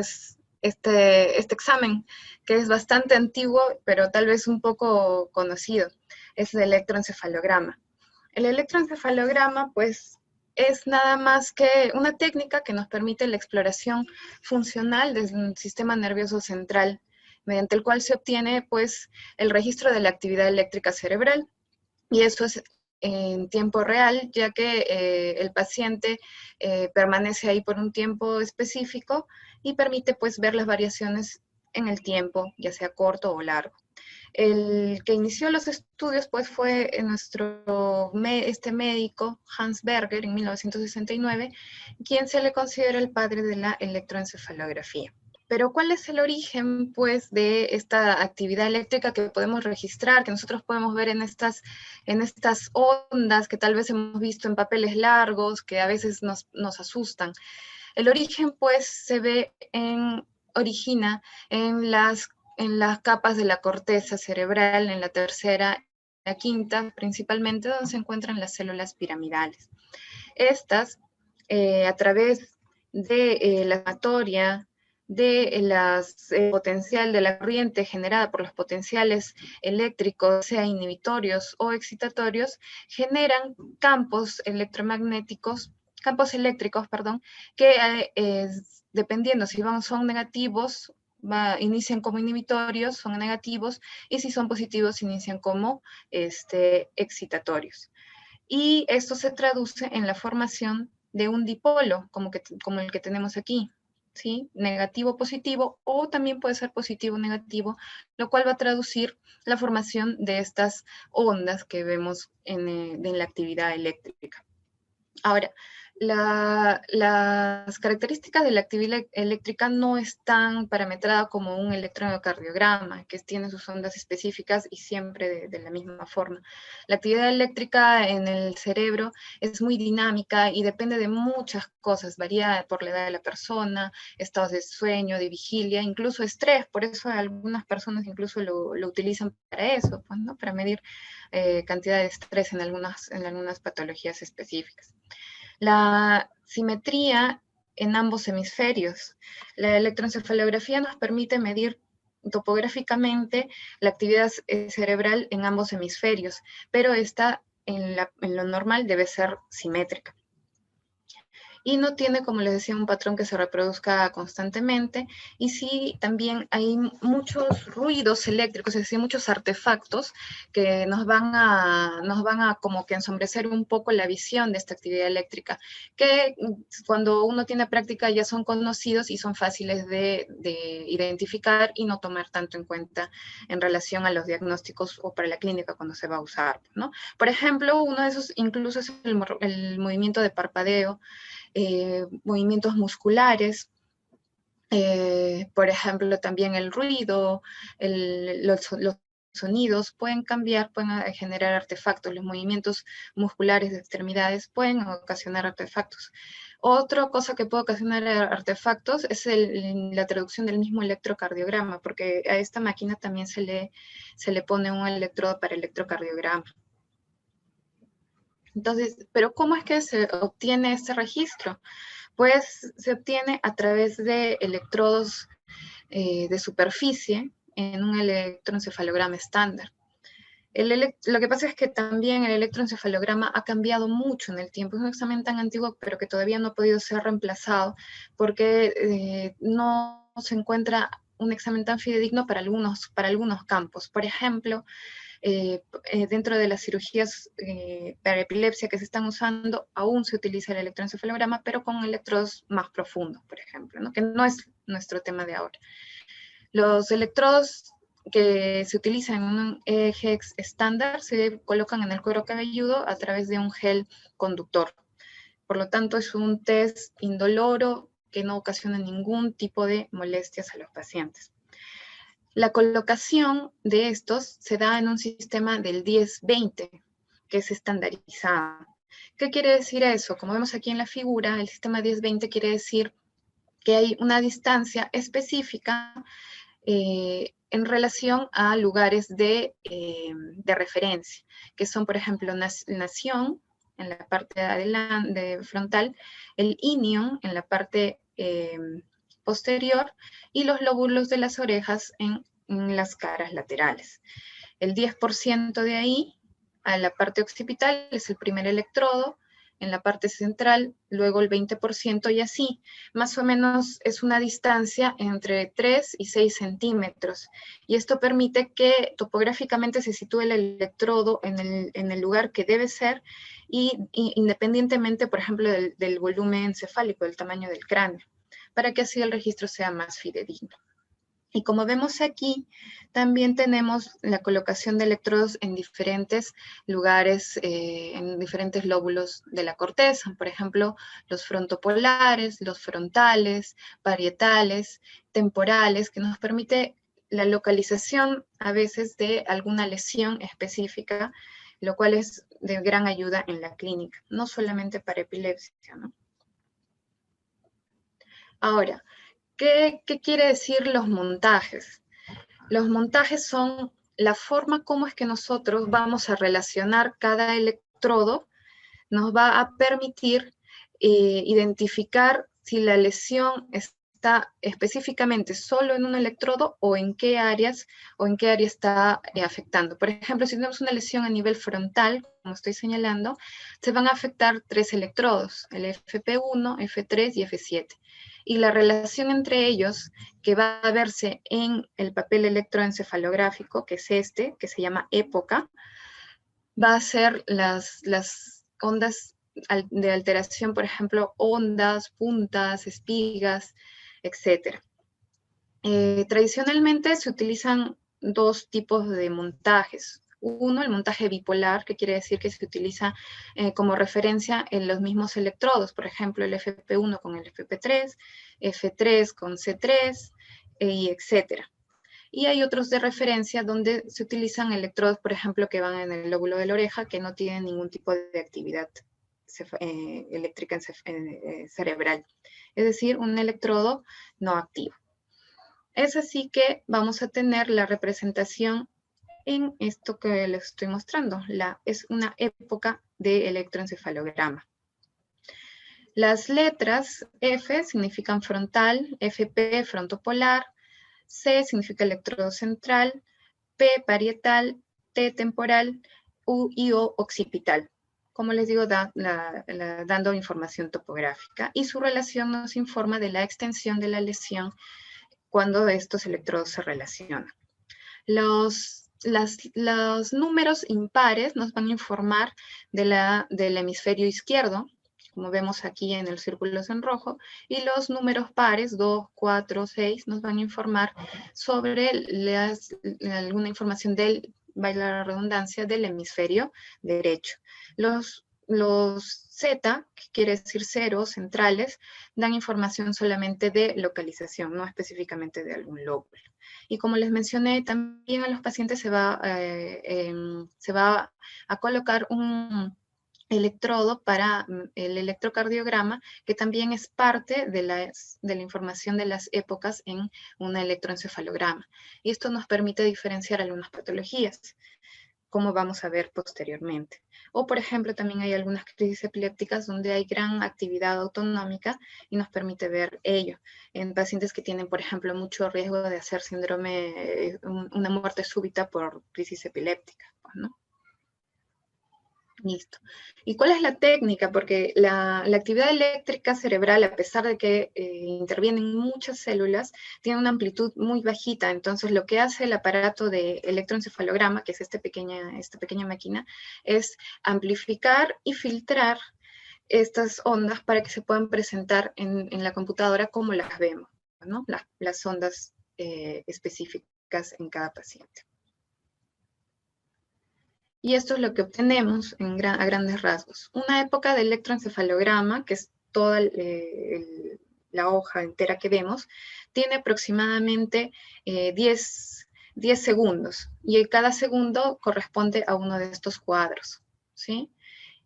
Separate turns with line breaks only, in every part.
pues este examen, que es bastante antiguo, pero tal vez un poco conocido, es el electroencefalograma. El electroencefalograma, pues, es nada más que una técnica que nos permite la exploración funcional desde un sistema nervioso central, mediante el cual se obtiene, pues, el registro de la actividad eléctrica cerebral. Y eso es en tiempo real, ya que el paciente permanece ahí por un tiempo específico y permite, pues, ver las variaciones en el tiempo, ya sea corto o largo. El que inició los estudios, pues, fue este médico, Hans Berger, en 1969, quien se le considera el padre de la electroencefalografía. Pero ¿cuál es el origen, pues, de esta actividad eléctrica que podemos registrar, que nosotros podemos ver en estas ondas que tal vez hemos visto en papeles largos, que a veces nos asustan? El origen, pues, origina en las capas de la corteza cerebral, en la tercera, la quinta, principalmente, donde se encuentran las células piramidales. Estas, a través de la sumatoria de potencial de la corriente generada por los potenciales eléctricos, sea inhibitorios o excitatorios, generan campos eléctricos, que dependiendo si son negativos, inician como inhibitorios, son negativos, y si son positivos, inician como excitatorios. Y esto se traduce en la formación de un dipolo, como el que tenemos aquí, ¿sí? Negativo, positivo, o también puede ser positivo, negativo, lo cual va a traducir la formación de estas ondas que vemos en la actividad eléctrica. Ahora, las características de la actividad eléctrica no están parametradas como un electrocardiograma, que tiene sus ondas específicas y siempre de la misma forma. La actividad eléctrica en el cerebro es muy dinámica y depende de muchas cosas, varía por la edad de la persona, estados de sueño, de vigilia, incluso estrés. Por eso algunas personas incluso lo utilizan para eso, pues, ¿no? Para medir cantidad de estrés en algunas patologías específicas. La simetría en ambos hemisferios. La electroencefalografía nos permite medir topográficamente la actividad cerebral en ambos hemisferios, pero esta en lo normal debe ser simétrica. Y no tiene, como les decía, un patrón que se reproduzca constantemente, y sí también hay muchos ruidos eléctricos, es decir, muchos artefactos que nos van a como que ensombrecer un poco la visión de esta actividad eléctrica, que cuando uno tiene práctica ya son conocidos y son fáciles de identificar y no tomar tanto en cuenta en relación a los diagnósticos o para la clínica cuando se va a usar, ¿no? Por ejemplo, uno de esos incluso es el movimiento de parpadeo, movimientos musculares, por ejemplo, también el ruido, los sonidos pueden cambiar, pueden generar artefactos, los movimientos musculares de extremidades pueden ocasionar artefactos. Otra cosa que puede ocasionar artefactos es la traducción del mismo electrocardiograma, porque a esta máquina también se le pone un electrodo para electrocardiograma. Entonces, ¿pero cómo es que se obtiene este registro? Pues se obtiene a través de electrodos de superficie en un electroencefalograma estándar. Lo que pasa es que también el electroencefalograma ha cambiado mucho en el tiempo. Es un examen tan antiguo, pero que todavía no ha podido ser reemplazado porque no se encuentra un examen tan fidedigno para algunos campos. Por ejemplo, dentro de las cirugías para epilepsia que se están usando, aún se utiliza el electroencefalograma, pero con electrodos más profundos, por ejemplo, ¿no? Que no es nuestro tema de ahora. Los electrodos que se utilizan en un EEG estándar se colocan en el cuero cabelludo a través de un gel conductor. Por lo tanto, es un test indoloro que no ocasiona ningún tipo de molestias a los pacientes. La colocación de estos se da en un sistema del 10-20, que es estandarizado. ¿Qué quiere decir eso? Como vemos aquí en la figura, el sistema 10-20 quiere decir que hay una distancia específica en relación a lugares de referencia, que son, por ejemplo, nación, en la parte de adelante, frontal, el inion, en la parte posterior y los lóbulos de las orejas en las caras laterales. El 10% de ahí, a la parte occipital, es el primer electrodo, en la parte central, luego el 20% y así. Más o menos es una distancia entre 3 y 6 centímetros. Y esto permite que topográficamente se sitúe el electrodo en el lugar que debe ser y independientemente, por ejemplo, del volumen encefálico, del tamaño del cráneo, para que así el registro sea más fidedigno. Y como vemos aquí, también tenemos la colocación de electrodos en diferentes lugares, en diferentes lóbulos de la corteza. Por ejemplo, los frontopolares, los frontales, parietales, temporales, que nos permite la localización a veces de alguna lesión específica, lo cual es de gran ayuda en la clínica, no solamente para epilepsia, ¿no? Ahora, ¿qué quiere decir los montajes? Los montajes son la forma como es que nosotros vamos a relacionar cada electrodo, nos va a permitir identificar si la lesión está específicamente solo en un electrodo o en qué áreas está afectando. Por ejemplo, si tenemos una lesión a nivel frontal, como estoy señalando, se van a afectar 3 electrodos, el FP1, F3 y F7. Y la relación entre ellos, que va a verse en el papel electroencefalográfico, que es este, que se llama época, va a ser las ondas de alteración, por ejemplo, ondas, puntas, espigas, etc. Tradicionalmente se utilizan 2 tipos de montajes. Uno, el montaje bipolar, que quiere decir que se utiliza como referencia en los mismos electrodos, por ejemplo, el FP1 con el FP3, F3 con C3, y etc. Y hay otros de referencia donde se utilizan electrodos, por ejemplo, que van en el lóbulo de la oreja, que no tienen ningún tipo de actividad eléctrica cerebral. Es decir, un electrodo no activo. Es así que vamos a tener la representación en esto que les estoy mostrando. Es una época de electroencefalograma. Las letras F significan frontal, FP frontopolar, C significa electrodo central, P parietal, T temporal, U y O occipital. Como les digo, dando información topográfica. Y su relación nos informa de la extensión de la lesión cuando estos electrodos se relacionan. Los números impares nos van a informar del hemisferio izquierdo, como vemos aquí en el círculo en rojo, y los números pares, 2, 4, 6, nos van a informar sobre alguna información valga la redundancia, del hemisferio derecho. Los Z, que quiere decir ceros centrales, dan información solamente de localización, no específicamente de algún lóbulo. Y como les mencioné, también a los pacientes se va a colocar un electrodo para el electrocardiograma, que también es parte de la información de las épocas en un electroencefalograma. Y esto nos permite diferenciar algunas patologías, como vamos a ver posteriormente. O, por ejemplo, también hay algunas crisis epilépticas donde hay gran actividad autonómica y nos permite ver ello. En pacientes que tienen, por ejemplo, mucho riesgo de hacer síndrome, una muerte súbita por crisis epiléptica, pues, ¿no? Listo. ¿Y cuál es la técnica? Porque la actividad eléctrica cerebral, a pesar de que intervienen muchas células, tiene una amplitud muy bajita. Entonces, lo que hace el aparato de electroencefalograma, que es esta pequeña máquina, es amplificar y filtrar estas ondas para que se puedan presentar en la computadora como las vemos, ¿no? Las ondas específicas en cada paciente. Y esto es lo que obtenemos a grandes rasgos. Una época de electroencefalograma, que es toda la hoja entera que vemos, tiene aproximadamente 10 segundos. Y cada segundo corresponde a uno de estos cuadros, ¿sí?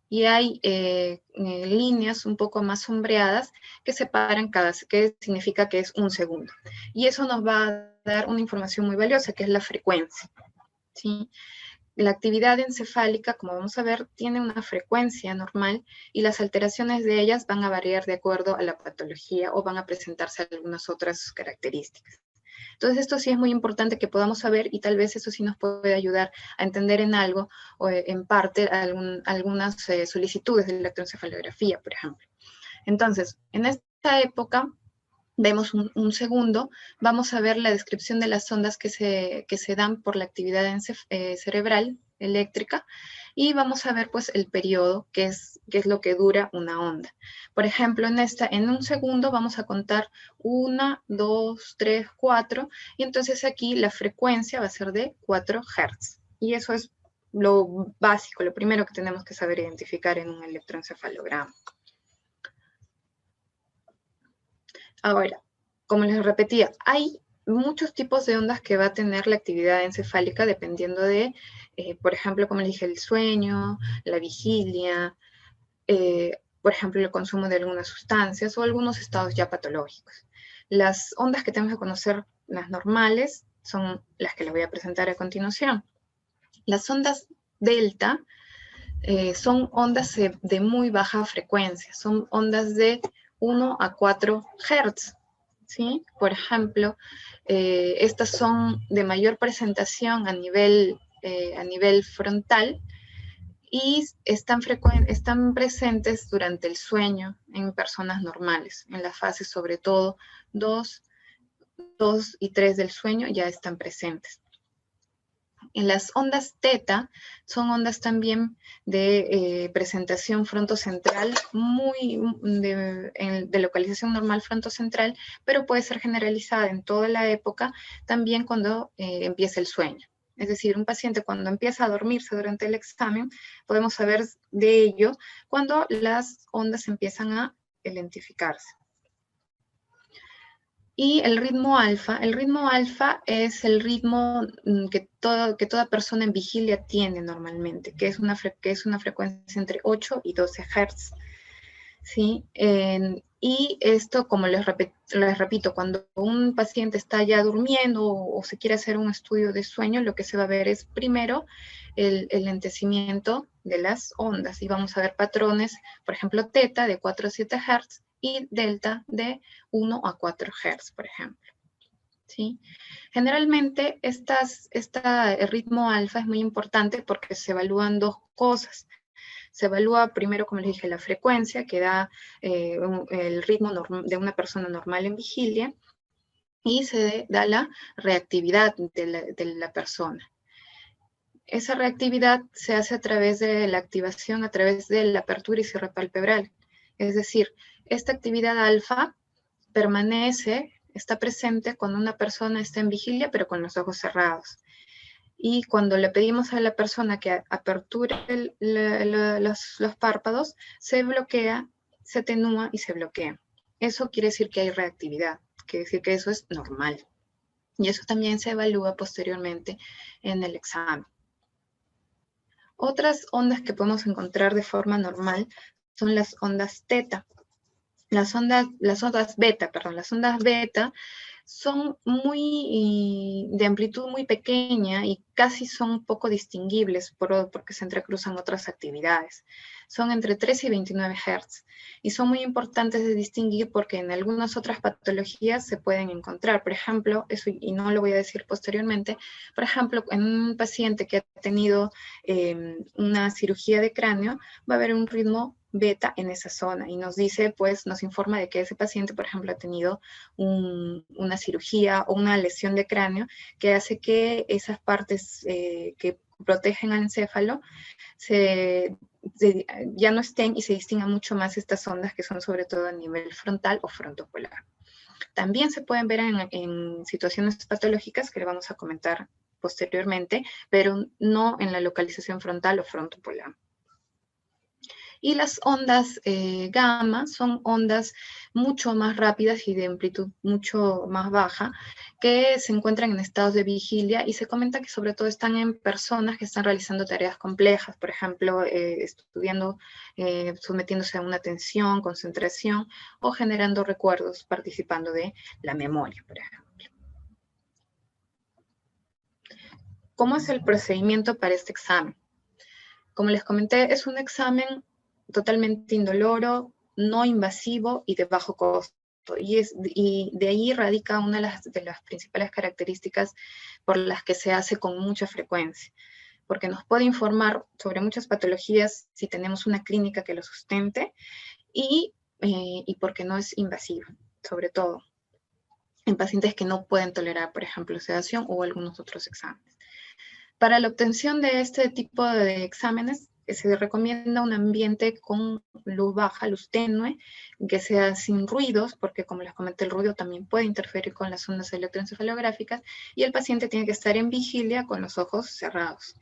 Y hay líneas un poco más sombreadas que separan que significa que es un segundo. Y eso nos va a dar una información muy valiosa, que es la frecuencia, ¿sí? la actividad encefálica, como vamos a ver, tiene una frecuencia normal y las alteraciones de ellas van a variar de acuerdo a la patología o van a presentarse algunas otras características. Entonces, esto sí es muy importante que podamos saber y tal vez eso sí nos puede ayudar a entender en algo o en parte algunas solicitudes de electroencefalografía, por ejemplo. Entonces, en esta época, vemos un segundo, vamos a ver la descripción de las ondas que se dan por la actividad cerebral eléctrica y vamos a ver pues el periodo, que es lo que dura una onda. Por ejemplo, en un segundo vamos a contar 1, 2, 3, 4 y entonces aquí la frecuencia va a ser de 4 Hz. Y eso es lo básico, lo primero que tenemos que saber identificar en un electroencefalograma. Ahora, como les repetía, hay muchos tipos de ondas que va a tener la actividad encefálica dependiendo de, por ejemplo, como les dije, el sueño, la vigilia, por ejemplo, el consumo de algunas sustancias o algunos estados ya patológicos. Las ondas que tenemos que conocer, las normales, son las que les voy a presentar a continuación. Las ondas delta son ondas de muy baja frecuencia, son ondas de 1 a 4 Hz, ¿sí? Por ejemplo, estas son de mayor presentación a nivel frontal y están presentes durante el sueño en personas normales, en las fases sobre todo 2 y 3 del sueño ya están presentes. En las ondas teta son ondas también de presentación frontocentral, de localización normal frontocentral, pero puede ser generalizada en toda la época, también cuando empieza el sueño. Es decir, un paciente cuando empieza a dormirse durante el examen, podemos saber de ello cuando las ondas empiezan a identificarse. Y el ritmo alfa es el ritmo que toda persona en vigilia tiene normalmente, que es una frecuencia entre 8 y 12 Hz. ¿Sí? Y esto, como les repito, cuando un paciente está ya durmiendo o se quiere hacer un estudio de sueño, lo que se va a ver es primero el lentecimiento de las ondas y vamos a ver patrones, por ejemplo, teta de 4 a 7 Hz y delta de 1 a 4 Hz, por ejemplo. ¿Sí? Generalmente el ritmo alfa es muy importante porque se evalúan dos cosas. Se evalúa primero, como les dije, la frecuencia que da el ritmo de una persona normal en vigilia y se da la reactividad de la persona. Esa reactividad se hace a través de la activación, a través de la apertura y cierre palpebral. Es decir, esta actividad alfa está presente cuando una persona está en vigilia, pero con los ojos cerrados. Y cuando le pedimos a la persona que aperture los párpados, se bloquea, se atenúa y se bloquea. Eso quiere decir que hay reactividad, quiere decir que eso es normal. Y eso también se evalúa posteriormente en el examen. Otras ondas que podemos encontrar de forma normal son las ondas teta. Las ondas beta son de amplitud muy pequeña y casi son poco distinguibles porque se entrecruzan otras actividades. Son entre 3 y 29 Hz y son muy importantes de distinguir porque en algunas otras patologías se pueden encontrar. Por ejemplo, eso, y no lo voy a decir posteriormente, por ejemplo, en un paciente que ha tenido una cirugía de cráneo, va a haber un ritmo beta en esa zona y nos dice, pues, nos informa de que ese paciente, por ejemplo, ha tenido una cirugía o una lesión de cráneo que hace que esas partes que protegen al encéfalo ya no estén y se distingan mucho más estas ondas que son sobre todo a nivel frontal o frontopolar. También se pueden ver en situaciones patológicas que le vamos a comentar posteriormente, pero no en la localización frontal o frontopolar. Y las ondas gamma son ondas mucho más rápidas y de amplitud mucho más baja que se encuentran en estados de vigilia y se comenta que sobre todo están en personas que están realizando tareas complejas, por ejemplo, estudiando, sometiéndose a una atención, concentración o generando recuerdos, participando de la memoria, por ejemplo. ¿Cómo es el procedimiento para este examen? Como les comenté, es un examen totalmente indoloro, no invasivo y de bajo costo. Y de ahí radica una de las principales características por las que se hace con mucha frecuencia, porque nos puede informar sobre muchas patologías si tenemos una clínica que lo sustente y porque no es invasivo, sobre todo en pacientes que no pueden tolerar, por ejemplo, sedación o algunos otros exámenes. Para la obtención de este tipo de exámenes, se recomienda un ambiente con luz baja, luz tenue, que sea sin ruidos, porque como les comenté, el ruido también puede interferir con las ondas electroencefalográficas, y el paciente tiene que estar en vigilia con los ojos cerrados,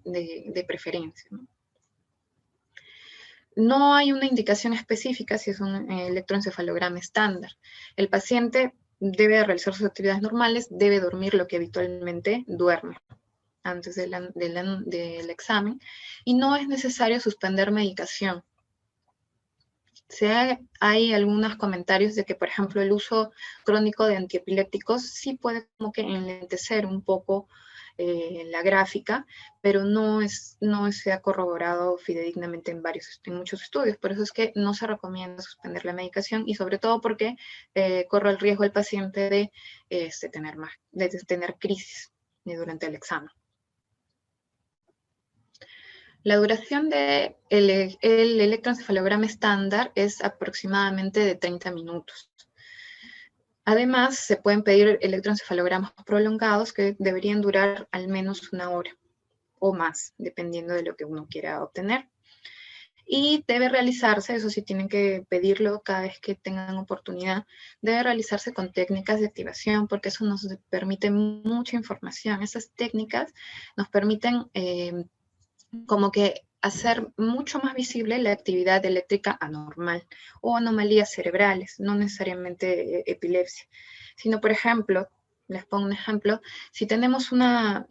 de preferencia, ¿no? No hay una indicación específica si es un electroencefalograma estándar. El paciente debe realizar sus actividades normales, debe dormir lo que habitualmente duerme antes del examen, y no es necesario suspender medicación. Hay algunos comentarios de que, por ejemplo, el uso crónico de antiepilépticos sí puede como que enlentecer un poco la gráfica, pero no se ha corroborado fidedignamente en muchos estudios. Por eso es que no se recomienda suspender la medicación, y sobre todo porque corre el riesgo el paciente de tener crisis durante el examen. La duración del electroencefalograma estándar es aproximadamente de 30 minutos. Además, se pueden pedir electroencefalogramas prolongados que deberían durar al menos 1 hora o más, dependiendo de lo que uno quiera obtener. Y debe realizarse, eso sí tienen que pedirlo cada vez que tengan oportunidad, debe realizarse con técnicas de activación, porque eso nos permite mucha información. Esas técnicas nos permiten como que hacer mucho más visible la actividad eléctrica anormal o anomalías cerebrales, no necesariamente epilepsia, sino, por ejemplo, les pongo un ejemplo, si tenemos una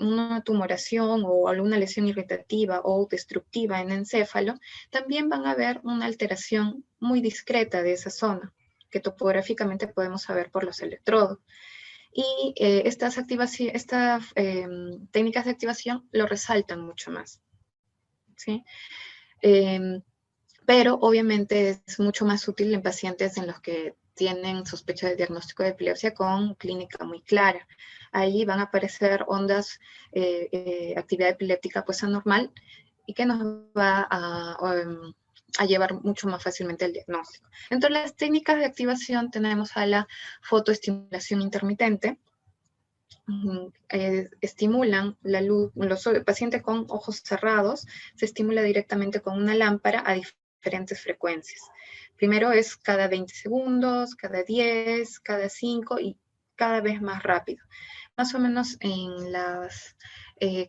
tumoración o alguna lesión irritativa o destructiva en encéfalo, también van a haber una alteración muy discreta de esa zona, que topográficamente podemos saber por los electrodos. Y estas técnicas de activación lo resaltan mucho más, ¿sí? Pero obviamente es mucho más útil en pacientes en los que tienen sospecha de diagnóstico de epilepsia con clínica muy clara. Ahí van a aparecer ondas, actividad epiléptica pues anormal, y que nos va a llevar mucho más fácilmente al diagnóstico. Entre las técnicas de activación tenemos a la fotoestimulación intermitente. Estimulan la luz, los pacientes con ojos cerrados, se estimula directamente con una lámpara a diferentes frecuencias. Primero es cada 20 segundos, cada 10, cada 5 y cada vez más rápido. Más o menos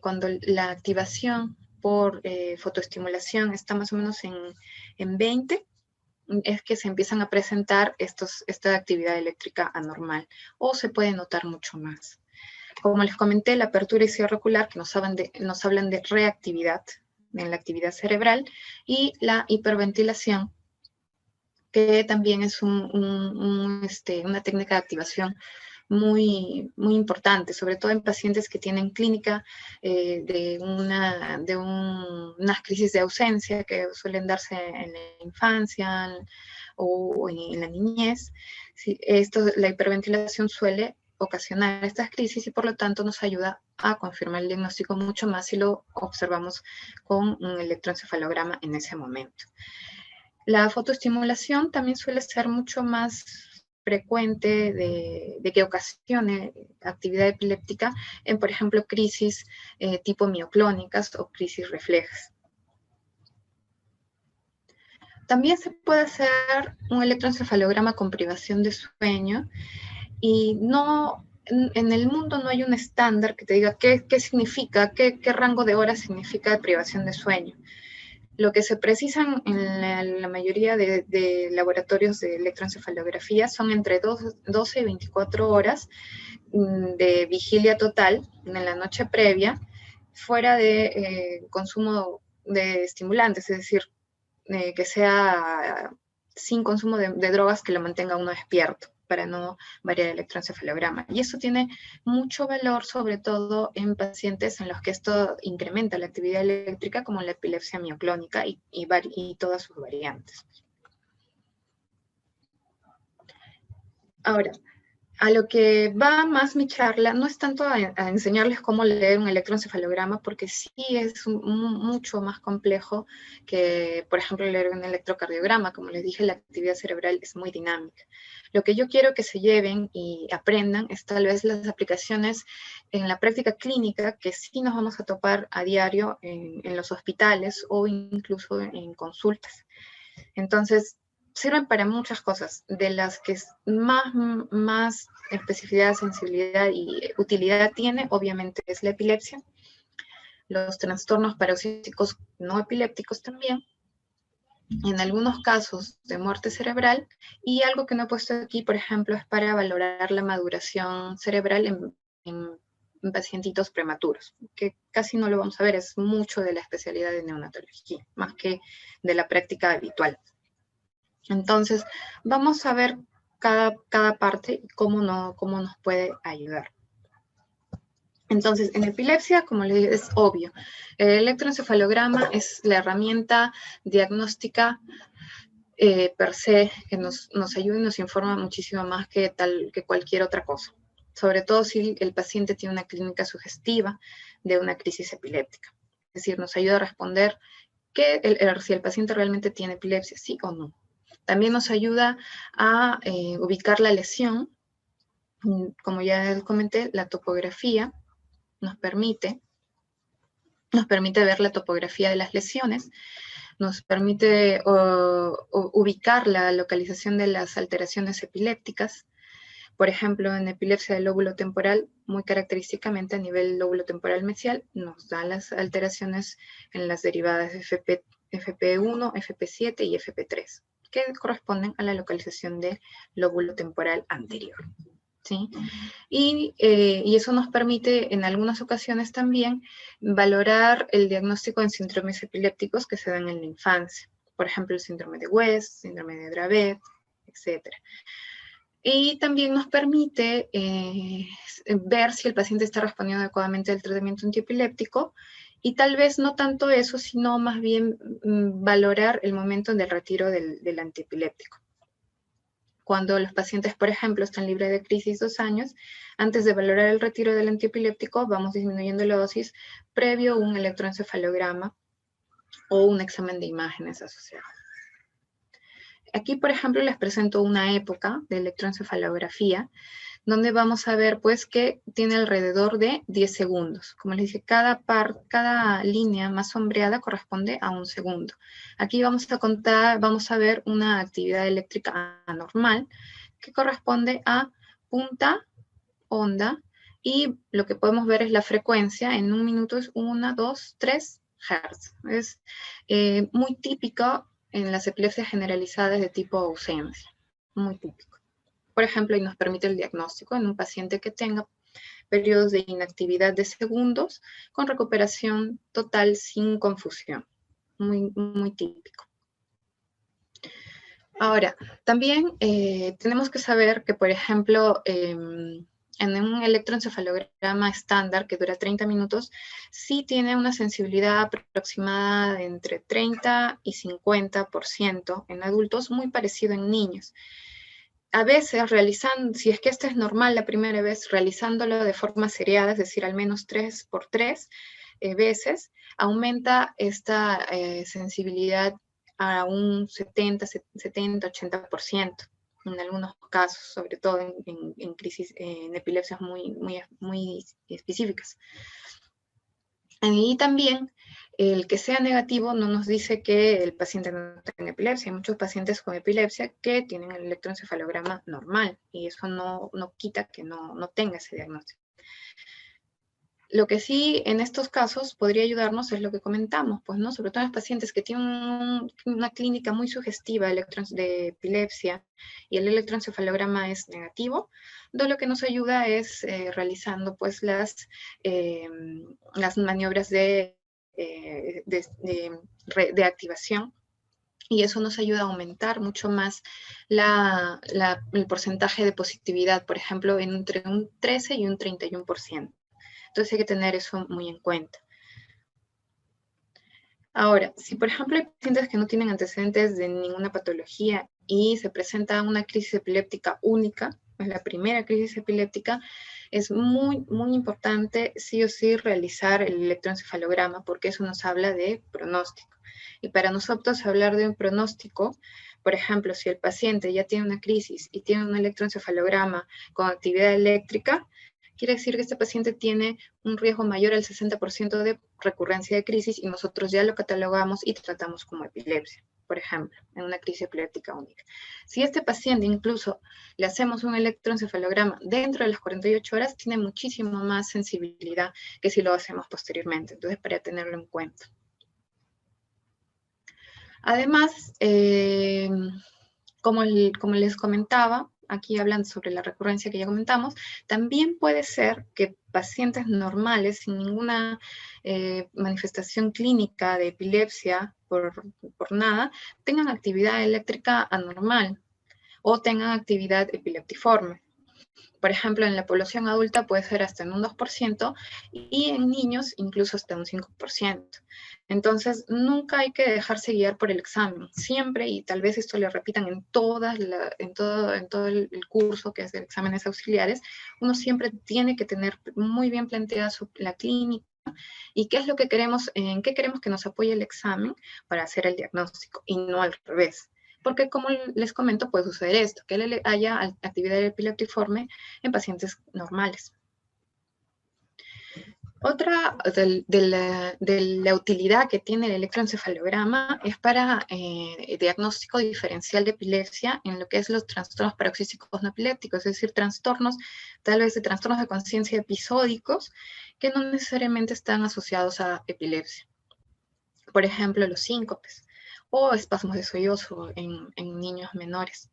cuando la activación por fotoestimulación está más o menos en 20, es que se empiezan a presentar esta actividad eléctrica anormal, o se puede notar mucho más. Como les comenté, la apertura y cierre ocular, que nos hablan de reactividad en la actividad cerebral, y la hiperventilación, que también es una técnica de activación muy, muy importante, sobre todo en pacientes que tienen clínica de unas crisis de ausencia que suelen darse en la infancia o en la niñez. Sí, la hiperventilación suele ocasionar estas crisis, y por lo tanto nos ayuda a confirmar el diagnóstico mucho más si lo observamos con un electroencefalograma en ese momento. La fotoestimulación también suele ser mucho más frecuente de que ocasione actividad epiléptica en, por ejemplo, crisis tipo mioclónicas o crisis reflejas. También se puede hacer un electroencefalograma con privación de sueño, y en el mundo no hay un estándar que te diga qué significa, qué rango de horas significa privación de sueño. Lo que se precisan en la mayoría de laboratorios de electroencefalografía son entre 12 y 24 horas de vigilia total en la noche previa, fuera de consumo de estimulantes, es decir, que sea sin consumo de drogas que lo mantenga uno despierto. para no variar el electroencefalograma. Y eso tiene mucho valor, sobre todo en pacientes en los que esto incrementa la actividad eléctrica, como la epilepsia mioclónica y todas sus variantes. Ahora, a lo que va más mi charla no es tanto a enseñarles cómo leer un electroencefalograma, porque sí es mucho más complejo que, por ejemplo, leer un electrocardiograma. Como les dije, la actividad cerebral es muy dinámica. Lo que yo quiero que se lleven y aprendan es tal vez las aplicaciones en la práctica clínica que sí nos vamos a topar a diario en los hospitales o incluso en consultas. Entonces, sirven para muchas cosas, de las que más especificidad, sensibilidad y utilidad tiene, obviamente es la epilepsia, los trastornos paroxísticos no epilépticos también, en algunos casos de muerte cerebral, y algo que no he puesto aquí, por ejemplo, es para valorar la maduración cerebral en pacientitos prematuros, que casi no lo vamos a ver, es mucho de la especialidad de neonatología, más que de la práctica habitual. Entonces, vamos a ver cada parte y cómo nos puede ayudar. Entonces, en epilepsia, como les digo, es obvio. El electroencefalograma es la herramienta diagnóstica per se que nos ayuda y nos informa muchísimo más que cualquier otra cosa. Sobre todo si el paciente tiene una clínica sugestiva de una crisis epiléptica. Es decir, nos ayuda a responder si el paciente realmente tiene epilepsia, sí o no. También nos ayuda a ubicar la lesión. Como ya les comenté, la topografía nos permite ver la topografía de las lesiones, nos permite ubicar la localización de las alteraciones epilépticas. Por ejemplo, en epilepsia del lóbulo temporal, muy característicamente a nivel lóbulo temporal mesial, nos da las alteraciones en las derivadas FP1, FP7 y FP3, que corresponden a la localización del lóbulo temporal anterior. ¿Sí? Y eso nos permite en algunas ocasiones también valorar el diagnóstico en síndromes epilépticos que se dan en la infancia. Por ejemplo, el síndrome de West, síndrome de Dravet, etc. Y también nos permite ver si el paciente está respondiendo adecuadamente al tratamiento antiepiléptico, y tal vez no tanto eso, sino más bien valorar el momento del retiro del antiepiléptico. Cuando los pacientes, por ejemplo, están libres de crisis 2 años, antes de valorar el retiro del antiepiléptico, vamos disminuyendo la dosis previo a un electroencefalograma o un examen de imágenes asociado. Aquí, por ejemplo, les presento una época de electroencefalografía, donde vamos a ver pues que tiene alrededor de 10 segundos. Como les dije, cada línea más sombreada corresponde a 1 segundo. Aquí vamos a ver una actividad eléctrica anormal que corresponde a punta, onda, y lo que podemos ver es la frecuencia. En 1 minuto es 1, 2, 3 Hz. Es muy típico en las epilepsias generalizadas de tipo ausencia, muy típico. Por ejemplo, y nos permite el diagnóstico en un paciente que tenga periodos de inactividad de segundos con recuperación total sin confusión. Muy, muy típico. Ahora, también tenemos que saber que, por ejemplo, en un electroencefalograma estándar que dura 30 minutos, sí tiene una sensibilidad aproximada de entre 30 y 50% en adultos, muy parecido en niños. A veces si es que esto es normal la primera vez, realizándolo de forma seriada, es decir, al menos 3 por 3 veces, aumenta esta sensibilidad a un 70, 80% en algunos casos, sobre todo en crisis, en epilepsias muy específicas. Y también el que sea negativo no nos dice que el paciente no tenga epilepsia. Hay muchos pacientes con epilepsia que tienen el electroencefalograma normal, y eso no quita que no tenga ese diagnóstico. Lo que sí en estos casos podría ayudarnos es lo que comentamos, pues, ¿no? Sobre todo en los pacientes que tienen una clínica muy sugestiva de epilepsia y el electroencefalograma es negativo. Lo que nos ayuda es realizando pues las maniobras de activación y eso nos ayuda a aumentar mucho más el porcentaje de positividad, por ejemplo, entre un 13 y un 31%. Entonces hay que tener eso muy en cuenta. Ahora, si por ejemplo hay pacientes que no tienen antecedentes de ninguna patología y se presenta una crisis epiléptica única, es la primera crisis epiléptica, es muy, muy importante sí o sí realizar el electroencefalograma porque eso nos habla de pronóstico. Y para nosotros hablar de un pronóstico, por ejemplo, si el paciente ya tiene una crisis y tiene un electroencefalograma con actividad eléctrica, quiere decir que este paciente tiene un riesgo mayor al 60% de recurrencia de crisis y nosotros ya lo catalogamos y tratamos como epilepsia, por ejemplo, en una crisis epiléptica única. Si este paciente incluso le hacemos un electroencefalograma dentro de las 48 horas, tiene muchísimo más sensibilidad que si lo hacemos posteriormente. Entonces, para tenerlo en cuenta. Además, como les comentaba, aquí hablan sobre la recurrencia que ya comentamos, también puede ser que pacientes normales, sin ninguna manifestación clínica de epilepsia por nada, tengan actividad eléctrica anormal o tengan actividad epileptiforme. Por ejemplo, en la población adulta puede ser hasta en un 2% y en niños incluso hasta un 5%. Entonces, nunca hay que dejarse guiar por el examen. Siempre, y tal vez esto lo repitan en todo el curso que es de exámenes auxiliares, uno siempre tiene que tener muy bien planteada la clínica y qué es lo que queremos, en qué queremos que nos apoye el examen para hacer el diagnóstico y no al revés. Porque como les comento, puede suceder esto, que haya actividad epileptiforme en pacientes normales. Otra de la utilidad que tiene el electroencefalograma es para diagnóstico diferencial de epilepsia en lo que es los trastornos paroxísticos no epilépticos, es decir, trastornos, tal vez de trastornos de conciencia episódicos que no necesariamente están asociados a epilepsia. Por ejemplo, los síncopes o espasmos de sollozo en niños menores.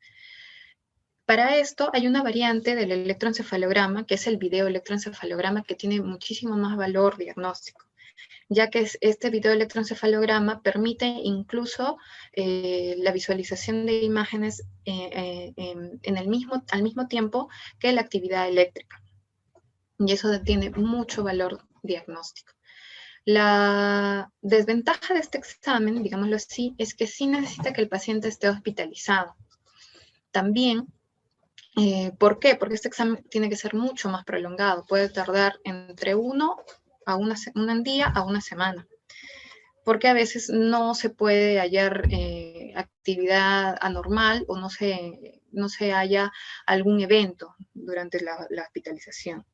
Para esto hay una variante del electroencefalograma, que es el video electroencefalograma, que tiene muchísimo más valor diagnóstico, ya que este video electroencefalograma permite incluso la visualización de imágenes al mismo tiempo que la actividad eléctrica. Y eso tiene mucho valor diagnóstico. La desventaja de este examen, digámoslo así, es que sí necesita que el paciente esté hospitalizado. También, ¿por qué? Porque este examen tiene que ser mucho más prolongado. Puede tardar entre un día a una semana. Porque a veces no se puede hallar actividad anormal o no se halla algún evento durante la hospitalización.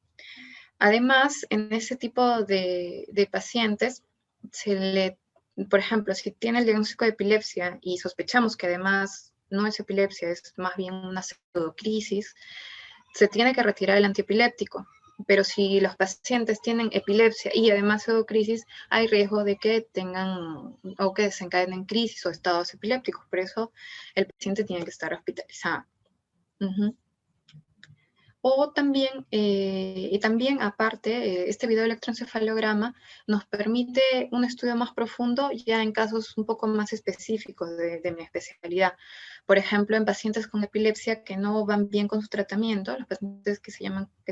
Además, en ese tipo de pacientes, por ejemplo, si tiene el diagnóstico de epilepsia y sospechamos que además no es epilepsia, es más bien una pseudocrisis, se tiene que retirar el antiepiléptico. Pero si los pacientes tienen epilepsia y además pseudocrisis, hay riesgo de que tengan o que desencadenen crisis o estados epilépticos. Por eso el paciente tiene que estar hospitalizado. O también, aparte, este video electroencefalograma nos permite un estudio más profundo ya en casos un poco más específicos de mi especialidad. Por ejemplo, en pacientes con epilepsia que no van bien con su tratamiento, los pacientes que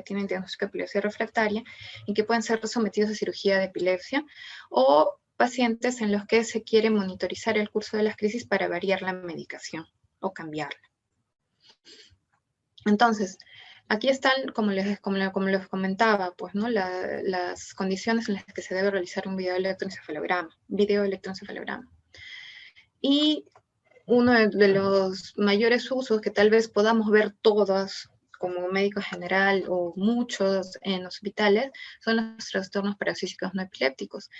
tienen diagnóstico de epilepsia refractaria y que pueden ser sometidos a cirugía de epilepsia, o pacientes en los que se quiere monitorizar el curso de las crisis para variar la medicación o cambiarla. Entonces, aquí están, como les comentaba, pues, ¿no? Las condiciones en las que se debe realizar un video electroencefalograma. Y uno de los mayores usos que tal vez podamos ver todos como médico general o muchos en hospitales son los trastornos paroxísticos no epilépticos.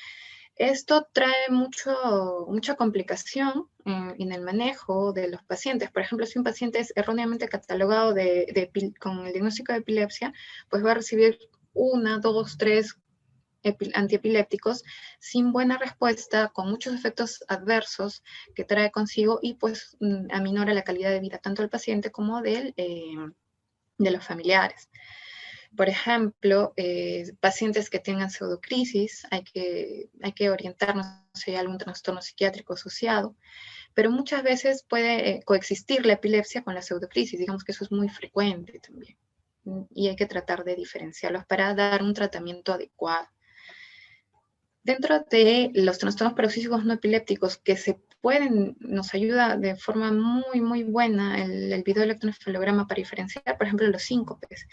Esto trae mucha complicación en el manejo de los pacientes. Por ejemplo, si un paciente es erróneamente catalogado con el diagnóstico de epilepsia, pues va a recibir 1, 2, 3 antiepilépticos sin buena respuesta, con muchos efectos adversos que trae consigo y pues aminora la calidad de vida tanto del paciente como de los familiares. Por ejemplo, pacientes que tengan pseudocrisis, hay que orientarnos si hay algún trastorno psiquiátrico asociado, pero muchas veces puede coexistir la epilepsia con la pseudocrisis, digamos que eso es muy frecuente también, y hay que tratar de diferenciarlos para dar un tratamiento adecuado. Dentro de los trastornos paroxísticos no epilépticos que nos ayuda de forma muy, muy buena el videoelectroencefalograma para diferenciar, por ejemplo, los síncopes.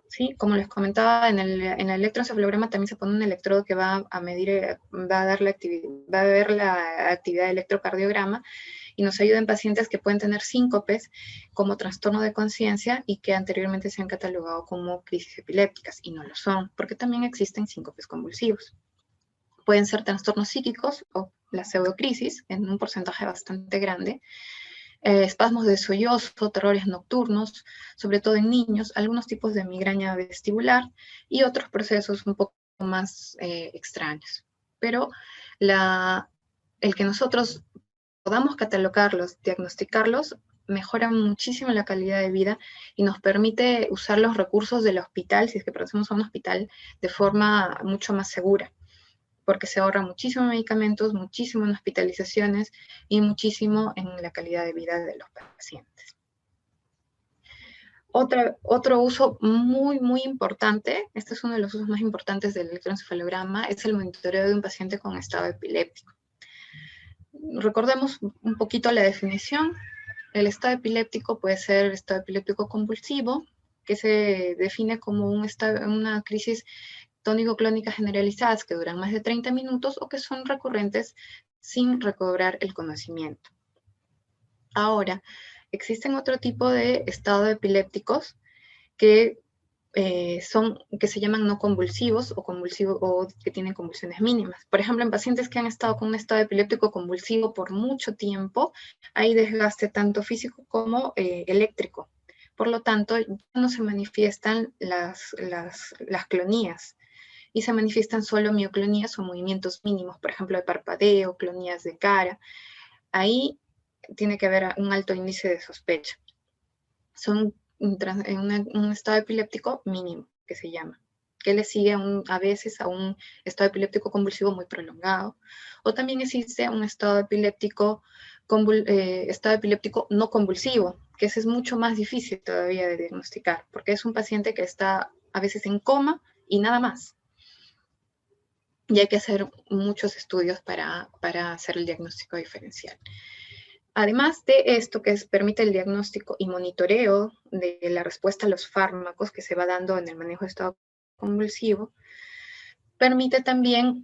¿Sí? Como les comentaba, en el electroencefalograma también se pone un electrodo que va a medir, va a ver la actividad del electrocardiograma y nos ayuda en pacientes que pueden tener síncopes como trastorno de conciencia y que anteriormente se han catalogado como crisis epilépticas, y no lo son, porque también existen síncopes convulsivos. Pueden ser trastornos psíquicos o la pseudocrisis en un porcentaje bastante grande, espasmos de sollozo, terrores nocturnos, sobre todo en niños, algunos tipos de migraña vestibular y otros procesos un poco más extraños. Pero el que nosotros podamos catalogarlos, diagnosticarlos, mejora muchísimo la calidad de vida y nos permite usar los recursos del hospital, si es que procedemos a un hospital, de forma mucho más segura, porque se ahorra muchísimo en medicamentos, muchísimo en hospitalizaciones y muchísimo en la calidad de vida de los pacientes. Otro uso muy, muy importante, este es uno de los usos más importantes del electroencefalograma, es el monitoreo de un paciente con estado epiléptico. Recordemos un poquito la definición. El estado epiléptico puede ser estado epiléptico convulsivo, que se define como una crisis tónico-clónicas generalizadas que duran más de 30 minutos o que son recurrentes sin recobrar el conocimiento. Ahora, existen otro tipo de estado epilépticos que se llaman no convulsivos o que tienen convulsiones mínimas. Por ejemplo, en pacientes que han estado con un estado epiléptico convulsivo por mucho tiempo, hay desgaste tanto físico como eléctrico. Por lo tanto, ya no se manifiestan las clonías y se manifiestan solo mioclonías o movimientos mínimos, por ejemplo, de parpadeo, clonías de cara. Ahí tiene que haber un alto índice de sospecha. Son un estado epiléptico mínimo, que se llama, que le sigue a veces a un estado epiléptico convulsivo muy prolongado. O también existe un estado epiléptico no convulsivo, que ese es mucho más difícil todavía de diagnosticar, porque es un paciente que está a veces en coma y nada más. Y hay que hacer muchos estudios para hacer el diagnóstico diferencial. Además de esto que permite el diagnóstico y monitoreo de la respuesta a los fármacos que se va dando en el manejo de estado convulsivo, permite también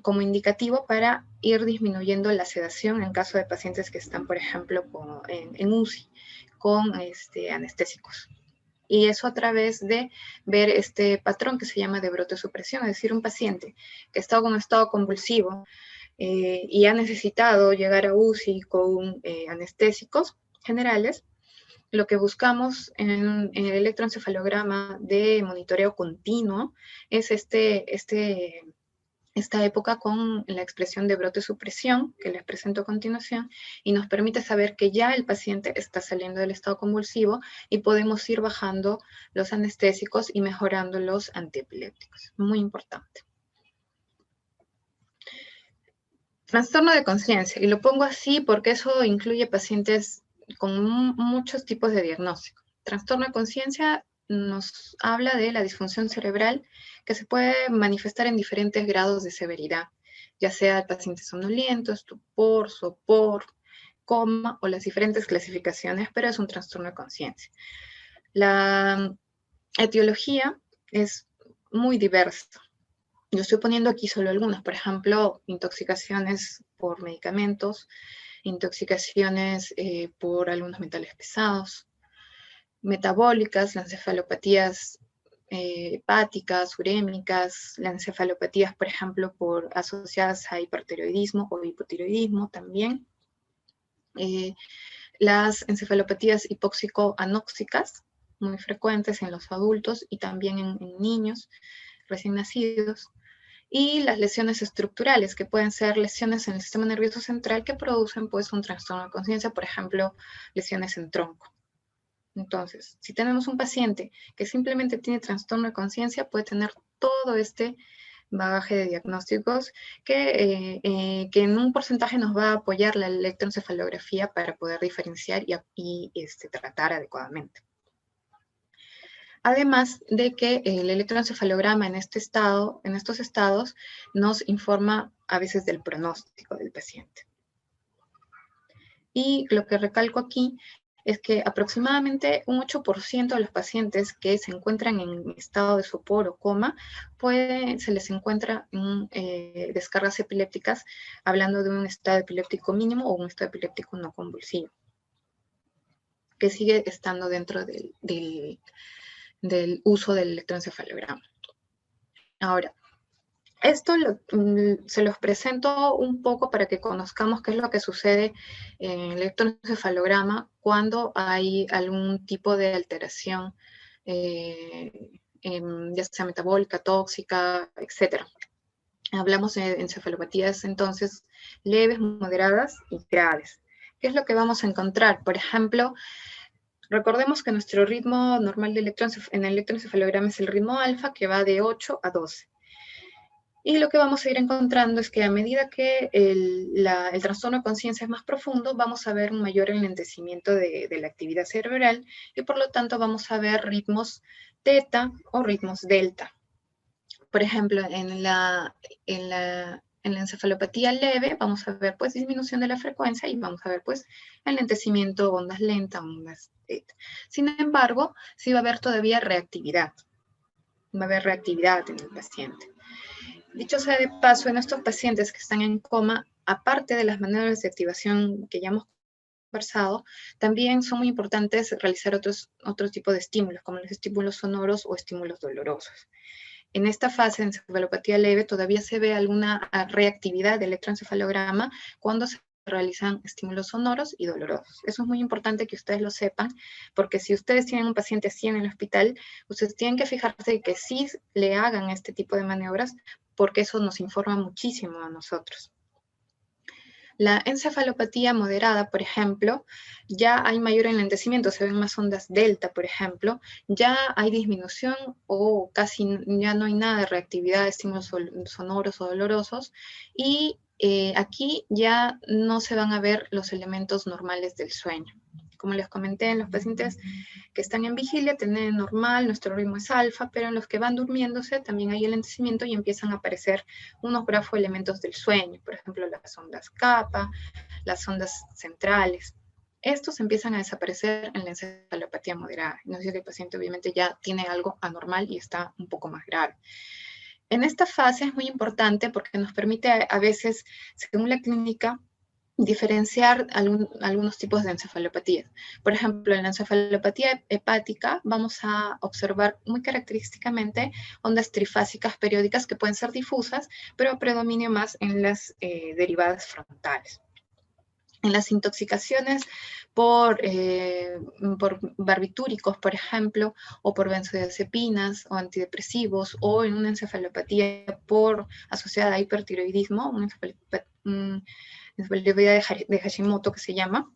como indicativo para ir disminuyendo la sedación en caso de pacientes que están, por ejemplo, en UCI con anestésicos. Y eso a través de ver este patrón que se llama de brote supresión, es decir, un paciente que está con un estado convulsivo y ha necesitado llegar a UCI con anestésicos generales. Lo que buscamos en el electroencefalograma de monitoreo continuo es esta época con la expresión de brote supresión que les presento a continuación, y nos permite saber que ya el paciente está saliendo del estado convulsivo y podemos ir bajando los anestésicos y mejorando los antiepilépticos. Muy importante. Trastorno de conciencia, y lo pongo así porque eso incluye pacientes con muchos tipos de diagnóstico. Trastorno de conciencia nos habla de la disfunción cerebral que se puede manifestar en diferentes grados de severidad, ya sea el paciente somnoliento, estupor, sopor, coma o las diferentes clasificaciones, pero es un trastorno de conciencia. La etiología es muy diversa. Yo estoy poniendo aquí solo algunas, por ejemplo, intoxicaciones por medicamentos, intoxicaciones por algunos metales pesados, metabólicas, las encefalopatías hepáticas, urémicas, las encefalopatías, por ejemplo, asociadas a hipertiroidismo o hipotiroidismo también, las encefalopatías hipóxico-anóxicas, muy frecuentes en los adultos y también en niños recién nacidos, y las lesiones estructurales, que pueden ser lesiones en el sistema nervioso central que producen pues un trastorno de conciencia, por ejemplo, lesiones en tronco. Entonces, si tenemos un paciente que simplemente tiene trastorno de conciencia, puede tener todo este bagaje de diagnósticos que en un porcentaje nos va a apoyar la electroencefalografía para poder diferenciar y tratar adecuadamente. Además de que el electroencefalograma en estos estados nos informa a veces del pronóstico del paciente. Y lo que recalco aquí es que aproximadamente un 8% de los pacientes que se encuentran en estado de sopor o coma, se les encuentra en descargas epilépticas, hablando de un estado epiléptico mínimo o un estado epiléptico no convulsivo, que sigue estando dentro del uso del electroencefalograma. Ahora, esto se los presento un poco para que conozcamos qué es lo que sucede en el electroencefalograma cuando hay algún tipo de alteración, ya sea metabólica, tóxica, etc. Hablamos de encefalopatías entonces leves, moderadas y graves. ¿Qué es lo que vamos a encontrar? Por ejemplo, recordemos que nuestro ritmo normal en el electroencefalograma es el ritmo alfa, que va de 8 a 12. Y lo que vamos a ir encontrando es que a medida que el trastorno de conciencia es más profundo, vamos a ver un mayor enlentecimiento de la actividad cerebral y por lo tanto vamos a ver ritmos teta o ritmos delta. Por ejemplo, en la encefalopatía leve vamos a ver pues disminución de la frecuencia y vamos a ver pues enlentecimiento, ondas lentas, ondas teta. Sin embargo, sí va a haber todavía reactividad. Va a haber reactividad en el paciente. Dicho sea de paso, en estos pacientes que están en coma, aparte de las maneras de activación que ya hemos conversado, también son muy importantes realizar otro tipo de estímulos, como los estímulos sonoros o estímulos dolorosos. En esta fase de encefalopatía leve todavía se ve alguna reactividad del electroencefalograma cuando se realizan estímulos sonoros y dolorosos. Eso es muy importante que ustedes lo sepan, porque si ustedes tienen un paciente así en el hospital, ustedes tienen que fijarse de que sí le hagan este tipo de maniobras, porque eso nos informa muchísimo a nosotros. La encefalopatía moderada, por ejemplo, ya hay mayor enlentecimiento, se ven más ondas delta, por ejemplo, ya hay disminución o casi ya no hay nada de reactividad de estímulos sonoros o dolorosos, y aquí ya no se van a ver los elementos normales del sueño. Como les comenté, en los pacientes que están en vigilia tienen normal, nuestro ritmo es alfa, pero en los que van durmiéndose también hay enlentecimiento y empiezan a aparecer unos grafoelementos del sueño, por ejemplo, las ondas kappa, las ondas centrales. Estos empiezan a desaparecer en la encefalopatía moderada. No sé si el paciente obviamente ya tiene algo anormal y está un poco más grave. En esta fase es muy importante porque nos permite a veces, según la clínica, diferenciar algunos tipos de encefalopatías. Por ejemplo, en la encefalopatía hepática vamos a observar muy característicamente ondas trifásicas periódicas que pueden ser difusas, pero predominio más en las derivadas frontales. En las intoxicaciones por barbitúricos, por ejemplo, o por benzodiazepinas o antidepresivos, o en una encefalopatía asociada a hipertiroidismo, una encefalopatía de Hashimoto que se llama,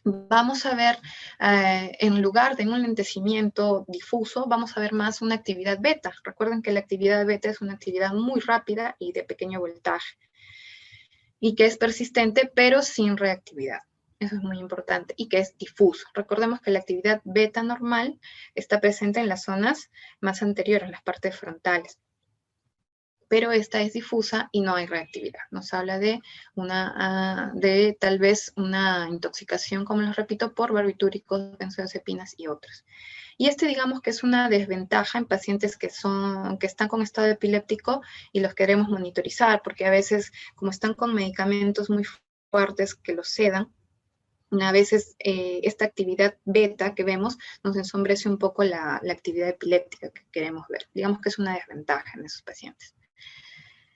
vamos a ver, en lugar de un enlentecimiento difuso, vamos a ver más una actividad beta. Recuerden que la actividad beta es una actividad muy rápida y de pequeño voltaje, y que es persistente, pero sin reactividad. Eso es muy importante, y que es difuso. Recordemos que la actividad beta normal está presente en las zonas más anteriores, en las partes frontales, pero esta es difusa y no hay reactividad. Nos habla de tal vez una intoxicación, como les repito, por barbitúricos, benzodiazepinas y otros. Y digamos que es una desventaja en pacientes que están con estado epiléptico y los queremos monitorizar, porque a veces, como están con medicamentos muy fuertes que los sedan, a veces esta actividad beta que vemos nos ensombrece un poco la actividad epiléptica que queremos ver. Digamos que es una desventaja en esos pacientes.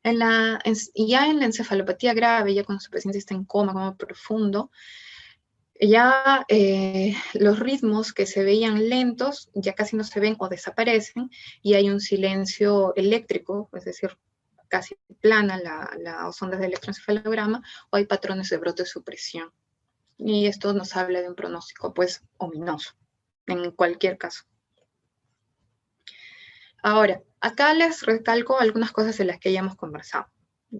Ya en la encefalopatía grave, ya cuando su paciente está en coma profundo, ya los ritmos que se veían lentos ya casi no se ven o desaparecen, y hay un silencio eléctrico, es decir, casi plana las ondas de electroencefalograma, o hay patrones de brote de supresión. Y esto nos habla de un pronóstico pues ominoso. en cualquier caso. Ahora, acá les recalco algunas cosas de las que ya hemos conversado.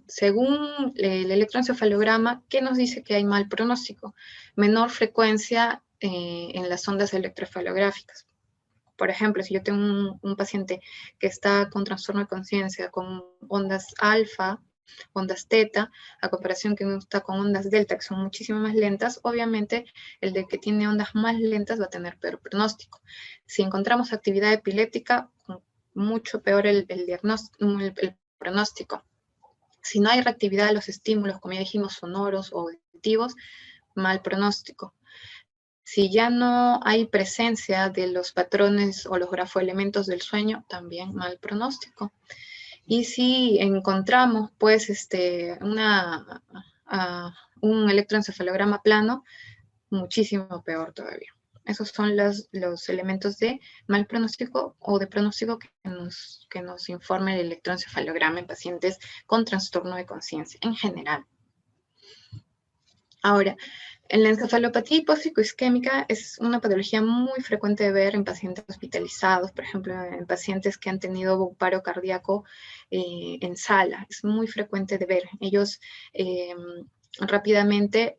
Según el electroencefalograma, ¿qué nos dice que hay mal pronóstico? Menor frecuencia en las ondas electroencefalográficas. Por ejemplo, si yo tengo un paciente que está con trastorno de conciencia, con ondas alfa, ondas teta, a comparación que uno está con ondas delta, que son muchísimo más lentas, obviamente el de que tiene ondas más lentas va a tener peor pronóstico. Si encontramos actividad epiléptica, mucho peor el pronóstico. Si no hay reactividad de los estímulos, como ya dijimos, sonoros o auditivos, mal pronóstico. Si ya no hay presencia de los patrones o los grafoelementos del sueño, también mal pronóstico. Y si encontramos, pues, un electroencefalograma plano, muchísimo peor todavía. Esos son los elementos de mal pronóstico o de pronóstico que nos informa el electroencefalograma en pacientes con trastorno de conciencia en general. Ahora, la encefalopatía hipopsicoisquémica es una patología muy frecuente de ver en pacientes hospitalizados, por ejemplo, en pacientes que han tenido paro cardíaco en sala. Es muy frecuente de ver. Ellos rápidamente,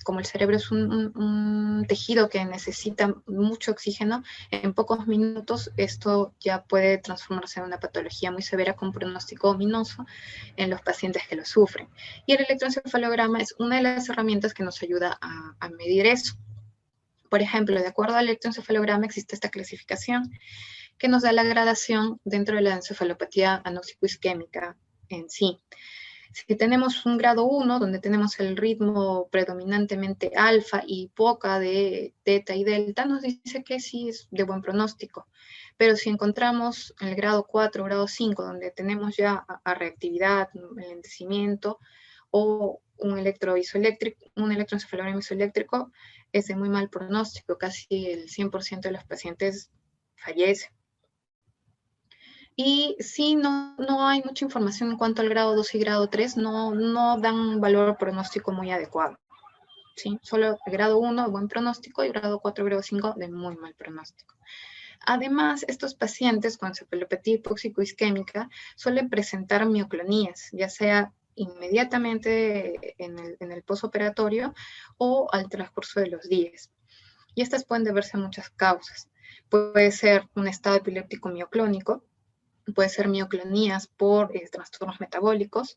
como el cerebro es un tejido que necesita mucho oxígeno, en pocos minutos esto ya puede transformarse en una patología muy severa con pronóstico ominoso en los pacientes que lo sufren. Y el electroencefalograma es una de las herramientas que nos ayuda a medir eso. Por ejemplo, de acuerdo al electroencefalograma existe esta clasificación que nos da la gradación dentro de la encefalopatía anoxico-isquémica en sí. Si tenemos un grado 1, donde tenemos el ritmo predominantemente alfa y poca de teta y delta, nos dice que sí es de buen pronóstico. Pero si encontramos el grado 4, grado 5, donde tenemos ya a reactividad, enlentecimiento o un electroencefalograma isoeléctrico, es de muy mal pronóstico. Casi el 100% de los pacientes fallecen. Y sí, no hay mucha información en cuanto al grado 2 y grado 3, no dan un valor pronóstico muy adecuado. ¿Sí? Solo el grado 1 buen pronóstico y grado 4 y grado 5 de muy mal pronóstico. Además, estos pacientes con encefalopatía hipóxico-isquémica suelen presentar mioclonías, ya sea inmediatamente en el posoperatorio o al transcurso de los días. Y estas pueden deberse a muchas causas. Puede ser un estado epiléptico mioclónico, puede ser mioclonías por trastornos metabólicos,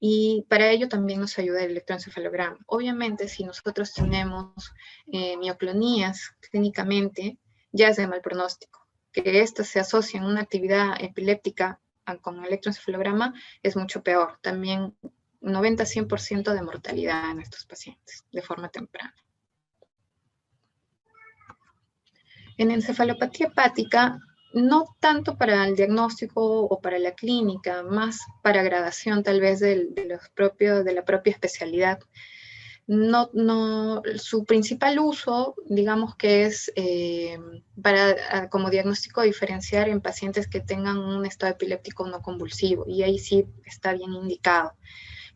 y para ello también nos ayuda el electroencefalograma. Obviamente, si nosotros tenemos mioclonías clínicamente, ya es de mal pronóstico. Que estas se asocian a una actividad epiléptica con el electroencefalograma es mucho peor. También 90-100% de mortalidad en estos pacientes de forma temprana. En encefalopatía hepática, no tanto para el diagnóstico o para la clínica, más para gradación tal vez de la propia especialidad. Su principal uso, digamos que es para como diagnóstico diferenciar en pacientes que tengan un estado epiléptico no convulsivo, y ahí sí está bien indicado.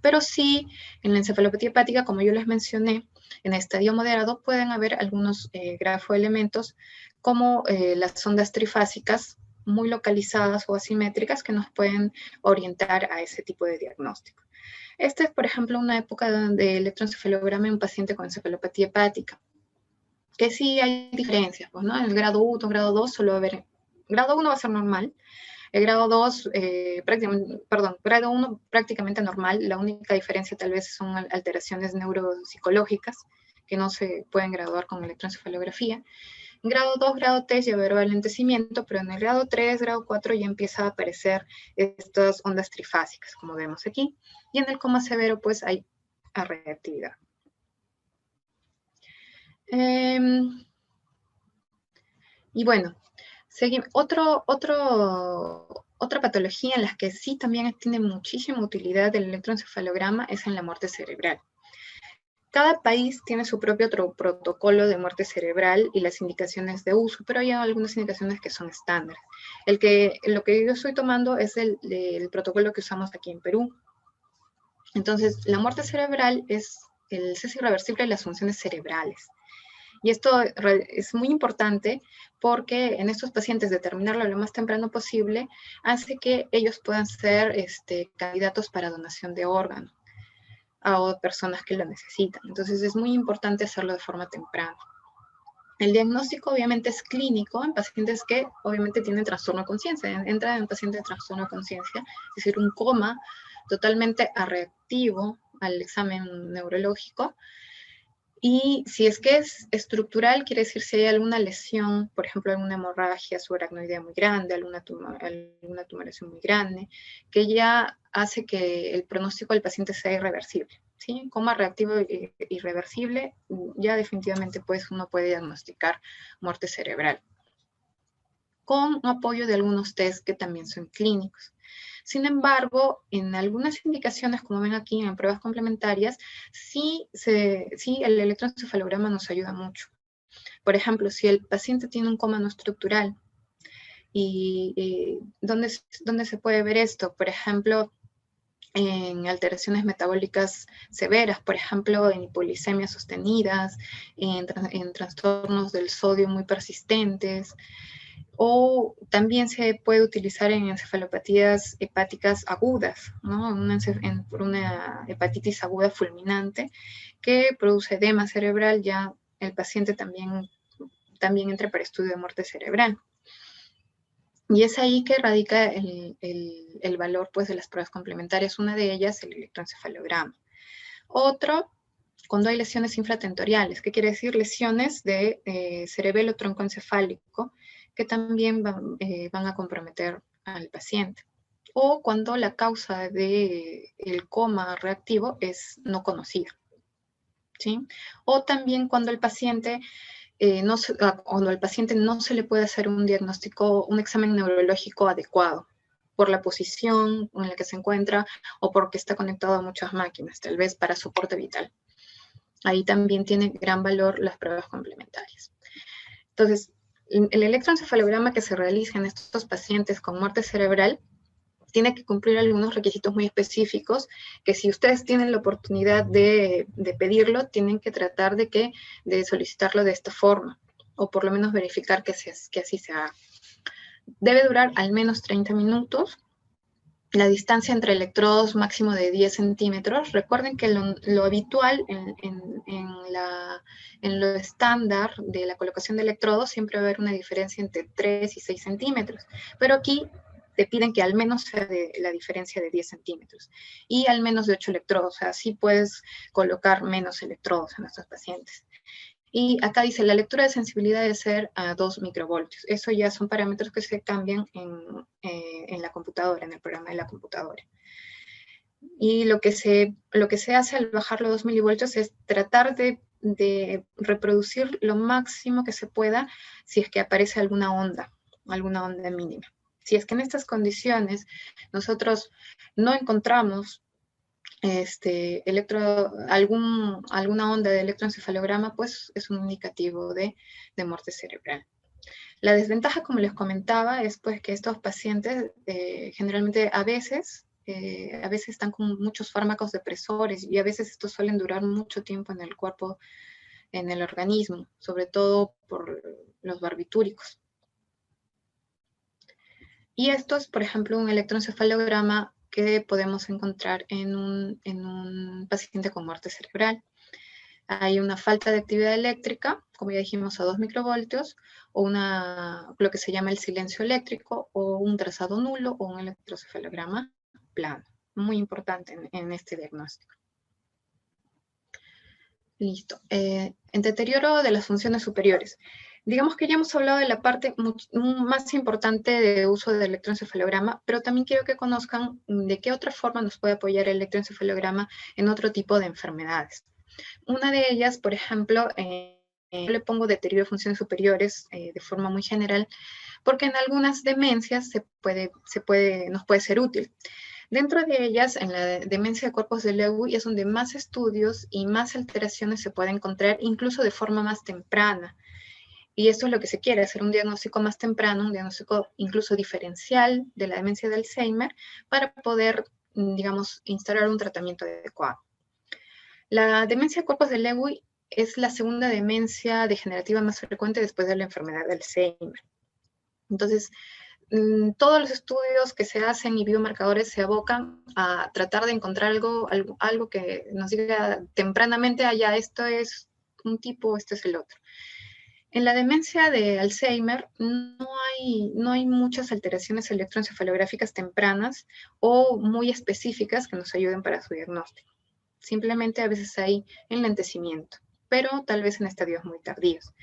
Pero sí, en la encefalopatía hepática, como yo les mencioné, en estadio moderado pueden haber algunos grafoelementos como las ondas trifásicas muy localizadas o asimétricas que nos pueden orientar a ese tipo de diagnóstico. Esta es, por ejemplo, una época de electroencefalograma en un paciente con encefalopatía hepática, que sí hay diferencias, pues, ¿no? En el grado 1, grado 2, solo va a haber, grado 1 va a ser normal, el grado 2, grado 1 prácticamente normal, la única diferencia tal vez son alteraciones neuropsicológicas que no se pueden graduar con electroencefalografía. En grado 2, grado 3 ya habrá alentecimiento, pero en el grado 3, grado 4 ya empieza a aparecer estas ondas trifásicas, como vemos aquí. Y en el coma severo, pues hay reactividad. Y bueno, otra patología en la que sí también tiene muchísima utilidad el electroencefalograma es en la muerte cerebral. Cada país tiene su propio protocolo de muerte cerebral y las indicaciones de uso, pero hay algunas indicaciones que son estándares. Lo que yo estoy tomando es el protocolo que usamos aquí en Perú. Entonces, la muerte cerebral es el cese irreversible de las funciones cerebrales. Y esto es muy importante porque en estos pacientes determinarlo lo más temprano posible hace que ellos puedan ser candidatos para donación de órganos a personas que lo necesitan. Entonces es muy importante hacerlo de forma temprana. El diagnóstico obviamente es clínico en pacientes que obviamente tienen trastorno de conciencia. Entra en paciente de trastorno de conciencia, es decir, un coma totalmente reactivo al examen neurológico. Y si es que es estructural, quiere decir si hay alguna lesión, por ejemplo, alguna hemorragia subaracnoidea muy grande, alguna tumoración muy grande, que ya hace que el pronóstico del paciente sea irreversible. ¿Sí? Coma reactivo irreversible, ya definitivamente pues, uno puede diagnosticar muerte cerebral, con apoyo de algunos test que también son clínicos. Sin embargo, en algunas indicaciones, como ven aquí en pruebas complementarias, sí el electroencefalograma nos ayuda mucho. Por ejemplo, si el paciente tiene un coma no estructural, y ¿dónde se puede ver esto? Por ejemplo, en alteraciones metabólicas severas, por ejemplo, en hipoglicemias sostenidas, en trastornos del sodio muy persistentes, o también se puede utilizar en encefalopatías hepáticas agudas, ¿no? Por una hepatitis aguda fulminante que produce edema cerebral, ya el paciente también entra para estudio de muerte cerebral. Y es ahí que radica el valor pues, de las pruebas complementarias. Una de ellas, el electroencefalograma. Otro, cuando hay lesiones infratentoriales, ¿qué quiere decir? Lesiones de cerebelo troncoencefálico que también van a comprometer al paciente. O cuando la causa del coma reactivo es no conocida. ¿Sí? O también cuando el paciente cuando al paciente no se le puede hacer un diagnóstico, un examen neurológico adecuado por la posición en la que se encuentra o porque está conectado a muchas máquinas, tal vez para soporte vital. Ahí también tiene gran valor las pruebas complementarias. Entonces, el electroencefalograma que se realiza en estos pacientes con muerte cerebral tiene que cumplir algunos requisitos muy específicos que si ustedes tienen la oportunidad de pedirlo, tienen que tratar de solicitarlo de esta forma, o por lo menos verificar que así se haga. Debe durar al menos 30 minutos. La distancia entre electrodos máximo de 10 centímetros. Recuerden que lo habitual en lo estándar de la colocación de electrodos siempre va a haber una diferencia entre 3 y 6 centímetros. Pero aquí te piden que al menos sea la diferencia de 10 centímetros y al menos de 8 electrodos. O sea, sí puedes colocar menos electrodos en estos pacientes. Y acá dice, la lectura de sensibilidad debe ser a 2 microvoltios. Eso ya son parámetros que se cambian en la computadora, en el programa de la computadora. Y lo que se hace al bajarlo a 2 milivoltios es tratar de reproducir lo máximo que se pueda si es que aparece alguna onda mínima. Si es que en estas condiciones nosotros no encontramos alguna onda de electroencefalograma, pues es un indicativo de muerte cerebral. La desventaja, como les comentaba, es pues que estos pacientes generalmente a veces están con muchos fármacos depresores y a veces estos suelen durar mucho tiempo en el cuerpo, en el organismo, sobre todo por los barbitúricos. Y esto es, por ejemplo, un electroencefalograma que podemos encontrar en un paciente con muerte cerebral. Hay una falta de actividad eléctrica, como ya dijimos, a 2 microvoltios, o lo que se llama el silencio eléctrico, o un trazado nulo, o un electroencefalograma plano. Muy importante en este diagnóstico. Listo. En deterioro de las funciones superiores. Digamos que ya hemos hablado de la parte más importante de uso del electroencefalograma, pero también quiero que conozcan de qué otra forma nos puede apoyar el electroencefalograma en otro tipo de enfermedades. Una de ellas, por ejemplo, yo le pongo deterioro de funciones superiores de forma muy general, porque en algunas demencias nos puede ser útil. Dentro de ellas, en la demencia de cuerpos de Lewy, es donde más estudios y más alteraciones se pueden encontrar, incluso de forma más temprana. Y esto es lo que se quiere, hacer un diagnóstico más temprano, un diagnóstico incluso diferencial de la demencia de Alzheimer, para poder, digamos, instalar un tratamiento adecuado. La demencia de cuerpos de Lewy es la segunda demencia degenerativa más frecuente después de la enfermedad de Alzheimer. Entonces, todos los estudios que se hacen y biomarcadores se abocan a tratar de encontrar algo que nos diga tempranamente, ya esto es un tipo, esto es el otro. En la demencia de Alzheimer no hay muchas alteraciones electroencefalográficas tempranas o muy específicas que nos ayuden para su diagnóstico. Simplemente a veces hay enlentecimiento, pero tal vez en estadios muy tardíos.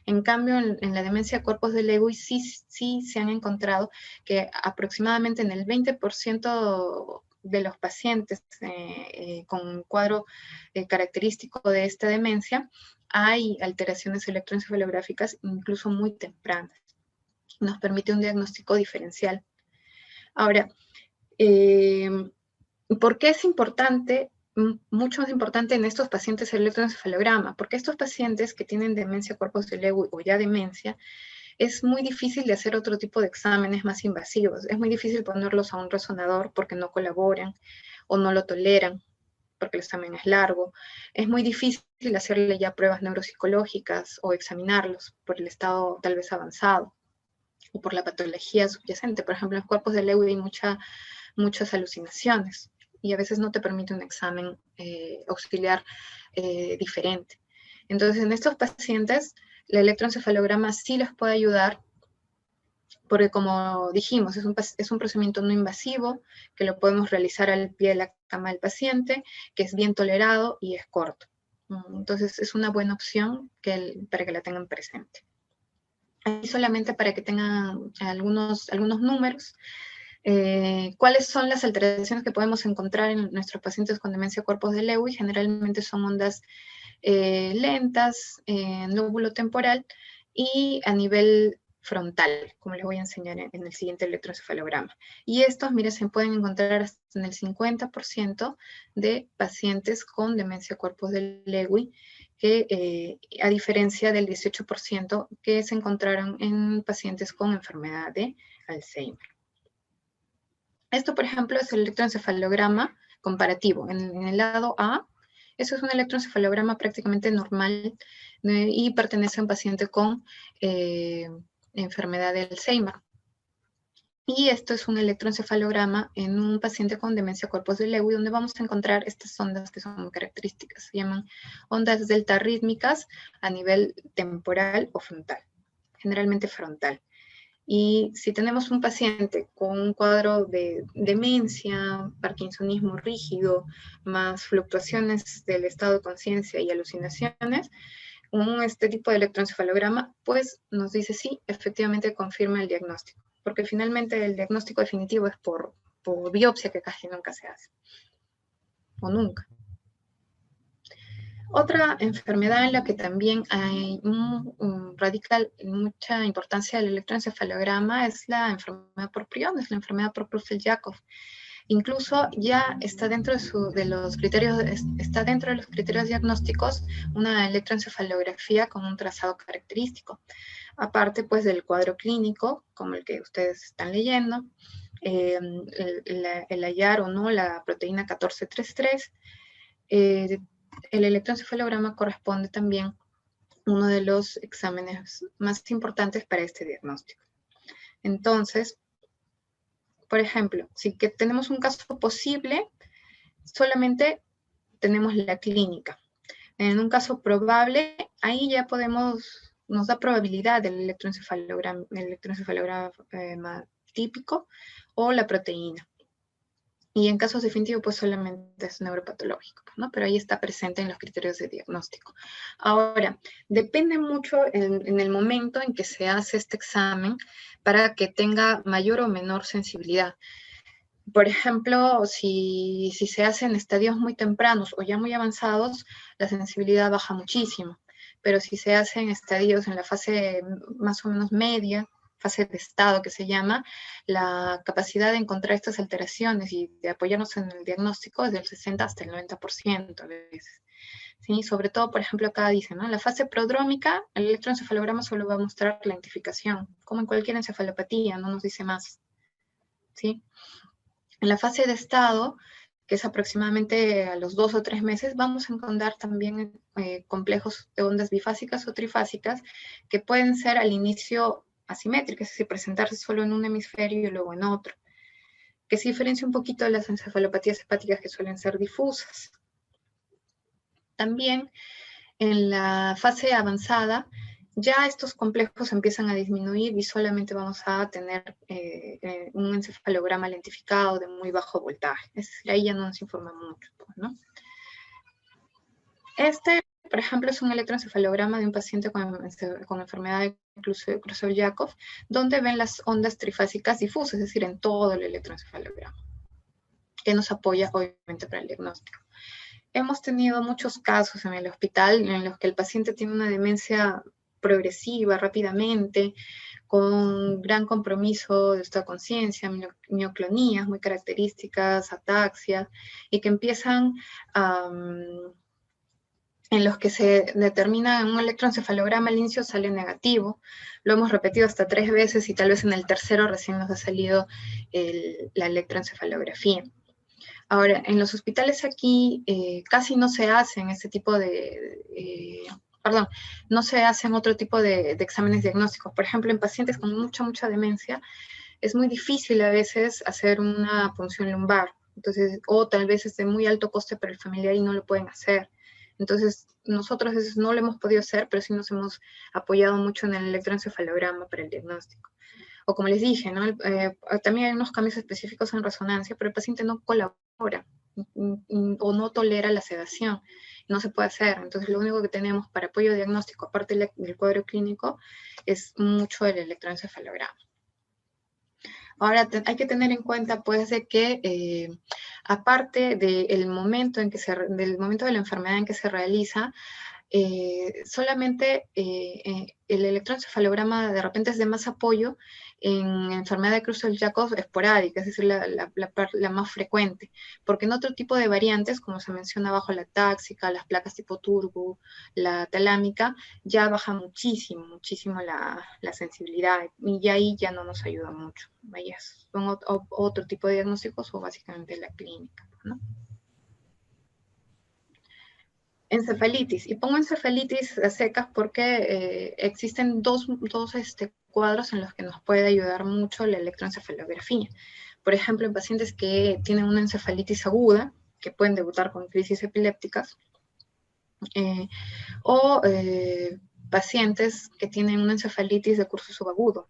En cambio, en la demencia de cuerpos de Lewy sí se han encontrado que aproximadamente en el 20% de los pacientes con un cuadro característico de esta demencia, hay alteraciones electroencefalográficas incluso muy tempranas. Nos permite un diagnóstico diferencial. Ahora, ¿por qué es importante, mucho más importante en estos pacientes el electroencefalograma? Porque estos pacientes que tienen demencia cuerpos de Lewy o ya demencia, es muy difícil de hacer otro tipo de exámenes más invasivos. Es muy difícil ponerlos a un resonador porque no colaboran o no lo toleran, porque el examen es largo. Es muy difícil hacerle ya pruebas neuropsicológicas o examinarlos por el estado tal vez avanzado o por la patología subyacente. Por ejemplo, en los cuerpos de Lewy hay muchas alucinaciones y a veces no te permite un examen auxiliar diferente. Entonces, en estos pacientes, el electroencefalograma sí les puede ayudar porque, como dijimos, es un procedimiento no invasivo que lo podemos realizar al pie de la cama del paciente, que es bien tolerado y es corto. Entonces, es una buena opción para que la tengan presente. Ahí solamente para que tengan algunos números. ¿Cuáles son las alteraciones que podemos encontrar en nuestros pacientes con demencia cuerpos de Lewy? Generalmente son ondas lentas en lóbulo temporal y a nivel frontal, como les voy a enseñar en el siguiente electroencefalograma. Y estos, mire, se pueden encontrar hasta en el 50% de pacientes con demencia cuerpos de Lewy, que a diferencia del 18% que se encontraron en pacientes con enfermedad de Alzheimer. Esto, por ejemplo, es el electroencefalograma comparativo. En el lado A, eso es un electroencefalograma prácticamente normal y pertenece a un paciente con enfermedad de Alzheimer. Y esto es un electroencefalograma en un paciente con demencia cuerpos de Lewy, donde vamos a encontrar estas ondas que son muy características. Se llaman ondas delta rítmicas a nivel temporal o frontal, generalmente frontal. Y si tenemos un paciente con un cuadro de demencia, parkinsonismo rígido, más fluctuaciones del estado de conciencia y alucinaciones, este tipo de electroencefalograma, pues nos dice sí, efectivamente confirma el diagnóstico. Porque finalmente el diagnóstico definitivo es por biopsia, que casi nunca se hace. O nunca. Otra enfermedad en la que también hay radical mucha importancia del electroencefalograma es la enfermedad por priones, la enfermedad por Creutzfeldt-Jakob. Incluso ya está dentro de los criterios diagnósticos una electroencefalografía con un trazado característico. Aparte, pues, del cuadro clínico, como el que ustedes están leyendo, el hallar o no la proteína 1433, el electroencefalograma corresponde también a uno de los exámenes más importantes para este diagnóstico. Entonces, por ejemplo, si que tenemos un caso posible, solamente tenemos la clínica. En un caso probable, ahí ya nos da probabilidad del electroencefalograma típico o la proteína. Y en casos definitivos, pues solamente es neuropatológico, ¿no? Pero ahí está presente en los criterios de diagnóstico. Ahora, depende mucho en el momento en que se hace este examen para que tenga mayor o menor sensibilidad. Por ejemplo, si se hace en estadios muy tempranos o ya muy avanzados, la sensibilidad baja muchísimo. Pero si se hace en estadios en la fase más o menos media, fase de estado que se llama, la capacidad de encontrar estas alteraciones y de apoyarnos en el diagnóstico es del 60 hasta el 90% a veces. ¿Sí? Sobre todo, por ejemplo, acá dice, ¿no? En la fase prodrómica, el electroencefalograma solo va a mostrar la identificación, como en cualquier encefalopatía, no nos dice más. ¿Sí? En la fase de estado, que es aproximadamente a los 2 o 3 meses, vamos a encontrar también complejos de ondas bifásicas o trifásicas que pueden ser al inicio asimétricas, es decir, presentarse solo en un hemisferio y luego en otro, que se diferencia un poquito de las encefalopatías hepáticas que suelen ser difusas. También en la fase avanzada, ya estos complejos empiezan a disminuir y solamente vamos a tener un encefalograma lentificado de muy bajo voltaje. Es decir, ahí ya no nos informa mucho, ¿no? Este, por ejemplo, es un electroencefalograma de un paciente con enfermedad de Krushev-Jakob, donde ven las ondas trifásicas difusas, es decir, en todo el electroencefalograma, que nos apoya obviamente para el diagnóstico. Hemos tenido muchos casos en el hospital en los que el paciente tiene una demencia progresiva rápidamente, con gran compromiso de estado de conciencia, mioclonías muy características, ataxia, y que empiezan en los que se determina en un electroencefalograma el inicio sale negativo. Lo hemos repetido hasta 3 veces y tal vez en el tercero recién nos ha salido la electroencefalografía. Ahora, en los hospitales aquí casi no se hacen este tipo de, no se hacen otro tipo de exámenes diagnósticos. Por ejemplo, en pacientes con mucha demencia, es muy difícil a veces hacer una punción lumbar. Entonces, o tal vez es de muy alto coste para el familiar y no lo pueden hacer. Entonces, nosotros a veces no lo hemos podido hacer, pero sí nos hemos apoyado mucho en el electroencefalograma para el diagnóstico. O como les dije, ¿no? También hay unos cambios específicos en resonancia, pero el paciente no colabora o no tolera la sedación. No se puede hacer. Entonces, lo único que tenemos para apoyo diagnóstico, aparte del cuadro clínico, es mucho el electroencefalograma. Ahora, hay que tener en cuenta, pues, de que aparte del momento de la enfermedad en que se realiza, solamente el electroencefalograma de repente es de más apoyo en enfermedad de Krushev-Jakob esporádica, es decir, la más frecuente, porque en otro tipo de variantes, como se menciona abajo, la táxica, las placas tipo turbo, la talámica, ya baja muchísimo la sensibilidad, y ahí ya no nos ayuda mucho. Ahí son otro tipo de diagnósticos o básicamente la clínica, ¿no? Encefalitis. Y pongo encefalitis a secas porque existen dos cuadros en los que nos puede ayudar mucho la electroencefalografía. Por ejemplo, en pacientes que tienen una encefalitis aguda, que pueden debutar con crisis epilépticas, o pacientes que tienen una encefalitis de curso subagudo.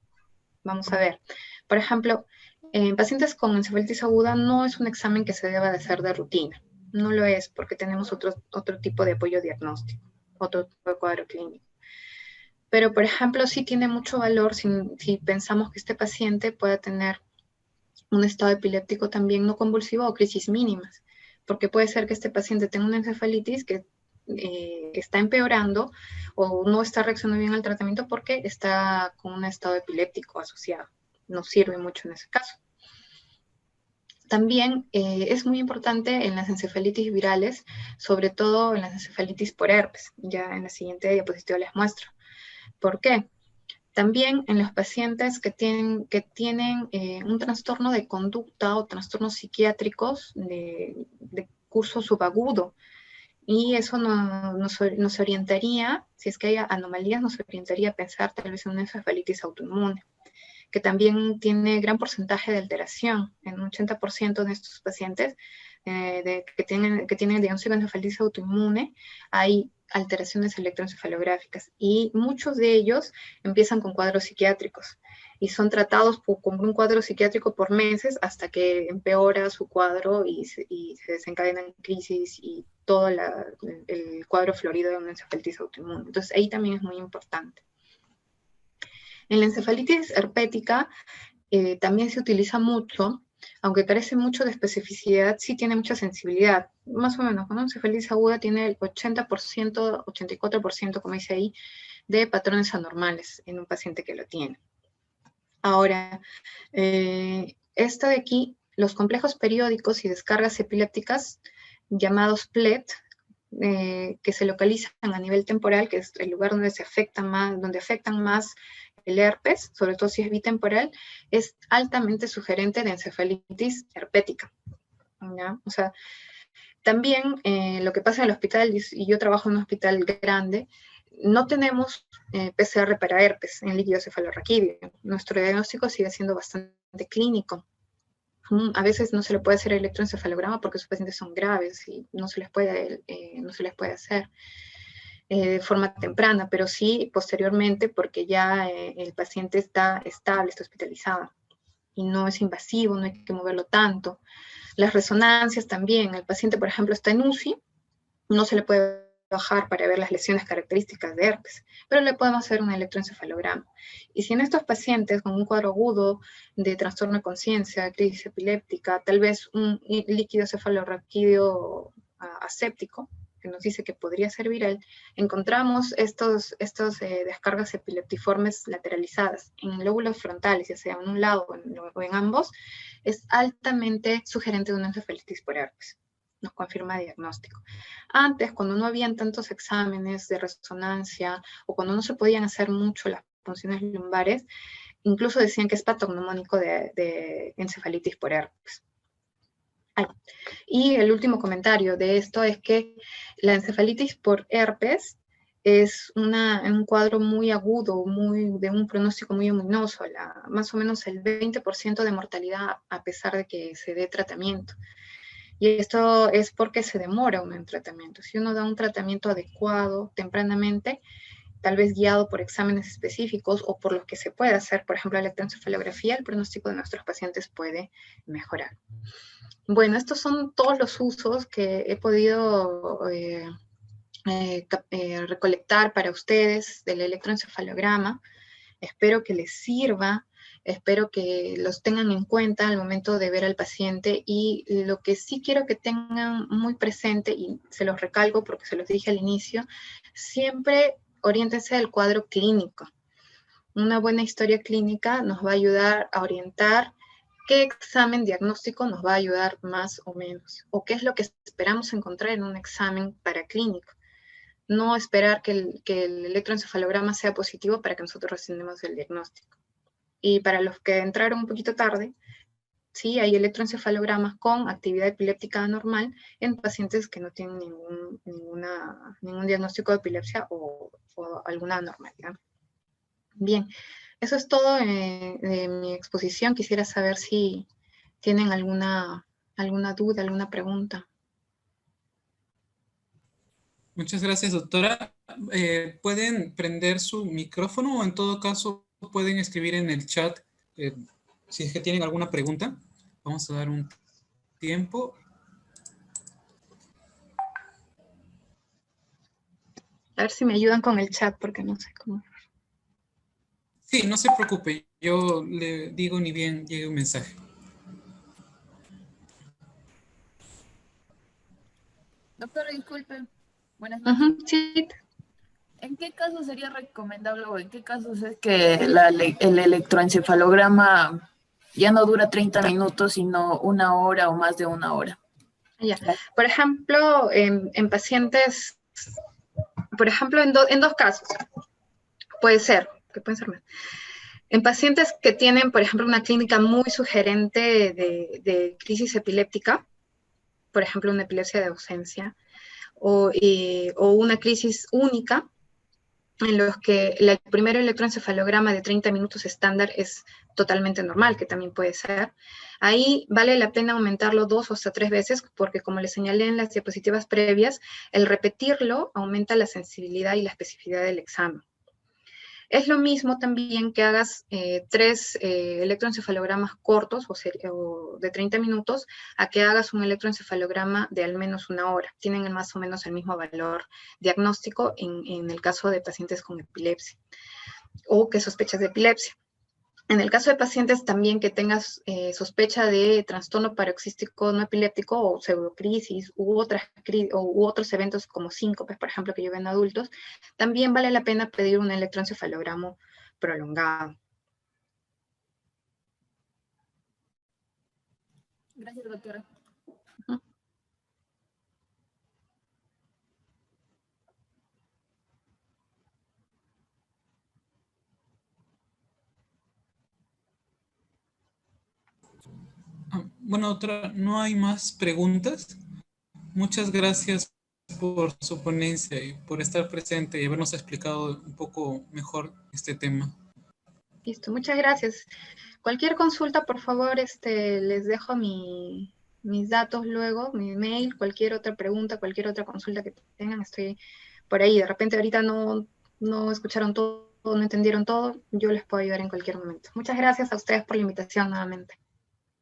Vamos a ver. Por ejemplo, en pacientes con encefalitis aguda no es un examen que se deba de hacer de rutina. No lo es porque tenemos otro tipo de apoyo diagnóstico, otro tipo de cuadro clínico. Pero, por ejemplo, sí tiene mucho valor si pensamos que este paciente pueda tener un estado epiléptico también no convulsivo o crisis mínimas, porque puede ser que este paciente tenga una encefalitis que está empeorando o no está reaccionando bien al tratamiento porque está con un estado epiléptico asociado. Nos sirve mucho en ese caso. También es muy importante en las encefalitis virales, sobre todo en las encefalitis por herpes. Ya en la siguiente diapositiva les muestro. ¿Por qué? También en los pacientes que tienen un trastorno de conducta o trastornos psiquiátricos de curso subagudo. Y eso nos orientaría, si es que hay anomalías, nos orientaría a pensar tal vez en una encefalitis autoinmune, que también tiene gran porcentaje de alteración. En un 80% de estos pacientes que tienen diagnóstico de encefalitis autoinmune, hay alteraciones electroencefalográficas y muchos de ellos empiezan con cuadros psiquiátricos y son tratados con un cuadro psiquiátrico por meses hasta que empeora su cuadro y se desencadenan crisis y todo el cuadro florido de una encefalitis autoinmune. Entonces ahí también es muy importante. En la encefalitis herpética también se utiliza mucho, aunque carece mucho de especificidad, sí tiene mucha sensibilidad. Más o menos, cuando una encefalitis aguda tiene el 80%, 84%, como dice ahí, de patrones anormales en un paciente que lo tiene. Ahora, esta de aquí, los complejos periódicos y descargas epilépticas, llamados PLET, que se localizan a nivel temporal, que es el lugar donde afectan más el herpes, sobre todo si es bitemporal, es altamente sugerente de encefalitis herpética. ¿ya? O sea, también lo que pasa en el hospital, y yo trabajo en un hospital grande, no tenemos PCR para herpes en líquido cefalorraquídeo. Nuestro diagnóstico sigue siendo bastante clínico. A veces no se le puede hacer electroencefalograma porque sus pacientes son graves y no se les puede hacer de forma temprana, pero sí posteriormente porque ya el paciente está estable, está hospitalizado y no es invasivo, no hay que moverlo tanto. Las resonancias también, el paciente, por ejemplo, está en UCI, no se le puede bajar para ver las lesiones características de herpes, pero le podemos hacer un electroencefalograma. Y si en estos pacientes con un cuadro agudo de trastorno de conciencia, crisis epiléptica, tal vez un líquido cefalorraquídeo aséptico, que nos dice que podría ser viral, encontramos estos descargas epileptiformes lateralizadas en lóbulos frontales, ya sea en un lado o en ambos, es altamente sugerente de una encefalitis por herpes. Nos confirma diagnóstico. Antes, cuando no habían tantos exámenes de resonancia o cuando no se podían hacer mucho las funciones lumbares, incluso decían que es patognomónico de encefalitis por herpes. Y el último comentario de esto es que la encefalitis por herpes es un cuadro muy agudo, de un pronóstico muy ominoso, más o menos el 20% de mortalidad a pesar de que se dé tratamiento. Y esto es porque se demora uno en tratamiento. Si uno da un tratamiento adecuado tempranamente, tal vez guiado por exámenes específicos o por lo que se puede hacer, por ejemplo, la electroencefalografía, el pronóstico de nuestros pacientes puede mejorar. Bueno, estos son todos los usos que he podido recolectar para ustedes del electroencefalograma. Espero que les sirva, espero que los tengan en cuenta al momento de ver al paciente y lo que sí quiero que tengan muy presente, y se los recalco porque se los dije al inicio, siempre oriéntense al cuadro clínico. Una buena historia clínica nos va a ayudar a orientar qué examen diagnóstico nos va a ayudar más o menos, o qué es lo que esperamos encontrar en un examen paraclínico. No esperar que el electroencefalograma sea positivo para que nosotros recibamos el diagnóstico. Y para los que entraron un poquito tarde, sí, hay electroencefalogramas con actividad epiléptica anormal en pacientes que no tienen ningún diagnóstico de epilepsia o alguna anormalidad. Bien, eso es todo de mi exposición. Quisiera saber si tienen alguna duda, alguna pregunta.
Muchas gracias, doctora. ¿Pueden prender su micrófono o en todo caso pueden escribir en el chat si es que tienen alguna pregunta? Vamos a dar un tiempo.
A ver si me ayudan con el chat porque no sé cómo.
Sí, no se preocupe. Yo le digo ni bien llegue un mensaje.
Doctora, disculpe. Buenas noches.
Sí.
¿En qué casos sería recomendable o en qué casos es que el electroencefalograma ya no dura 30 minutos, sino 1 hora o más de 1 hora?
Ya. Por ejemplo, en pacientes, por ejemplo, en dos casos, puede ser, que pueden ser más. En pacientes que tienen, por ejemplo, una clínica muy sugerente de crisis epiléptica, por ejemplo, una epilepsia de ausencia, o una crisis única, en los que el primer electroencefalograma de 30 minutos estándar es totalmente normal, que también puede ser. Ahí vale la pena aumentarlo 2 o hasta 3 veces, porque como les señalé en las diapositivas previas, el repetirlo aumenta la sensibilidad y la especificidad del examen. Es lo mismo también que hagas 3 electroencefalogramas cortos o de 30 minutos a que hagas un electroencefalograma de al menos 1 hora. Tienen más o menos el mismo valor diagnóstico en el caso de pacientes con epilepsia o que sospechas de epilepsia. En el caso de pacientes también que tengas sospecha de trastorno paroxístico no epiléptico o pseudocrisis u otros eventos como síncopes, por ejemplo, que yo veo en adultos, también vale la pena pedir un electroencefalograma prolongado.
Gracias, doctora.
Bueno, doctora, no hay más preguntas. Muchas gracias por su ponencia y por estar presente y habernos explicado un poco mejor este tema.
Listo, muchas gracias. Cualquier consulta, por favor, les dejo mis datos luego, mi email, cualquier otra pregunta, cualquier otra consulta que tengan, estoy por ahí. De repente ahorita no escucharon todo, no entendieron todo, yo les puedo ayudar en cualquier momento. Muchas gracias a ustedes por la invitación nuevamente.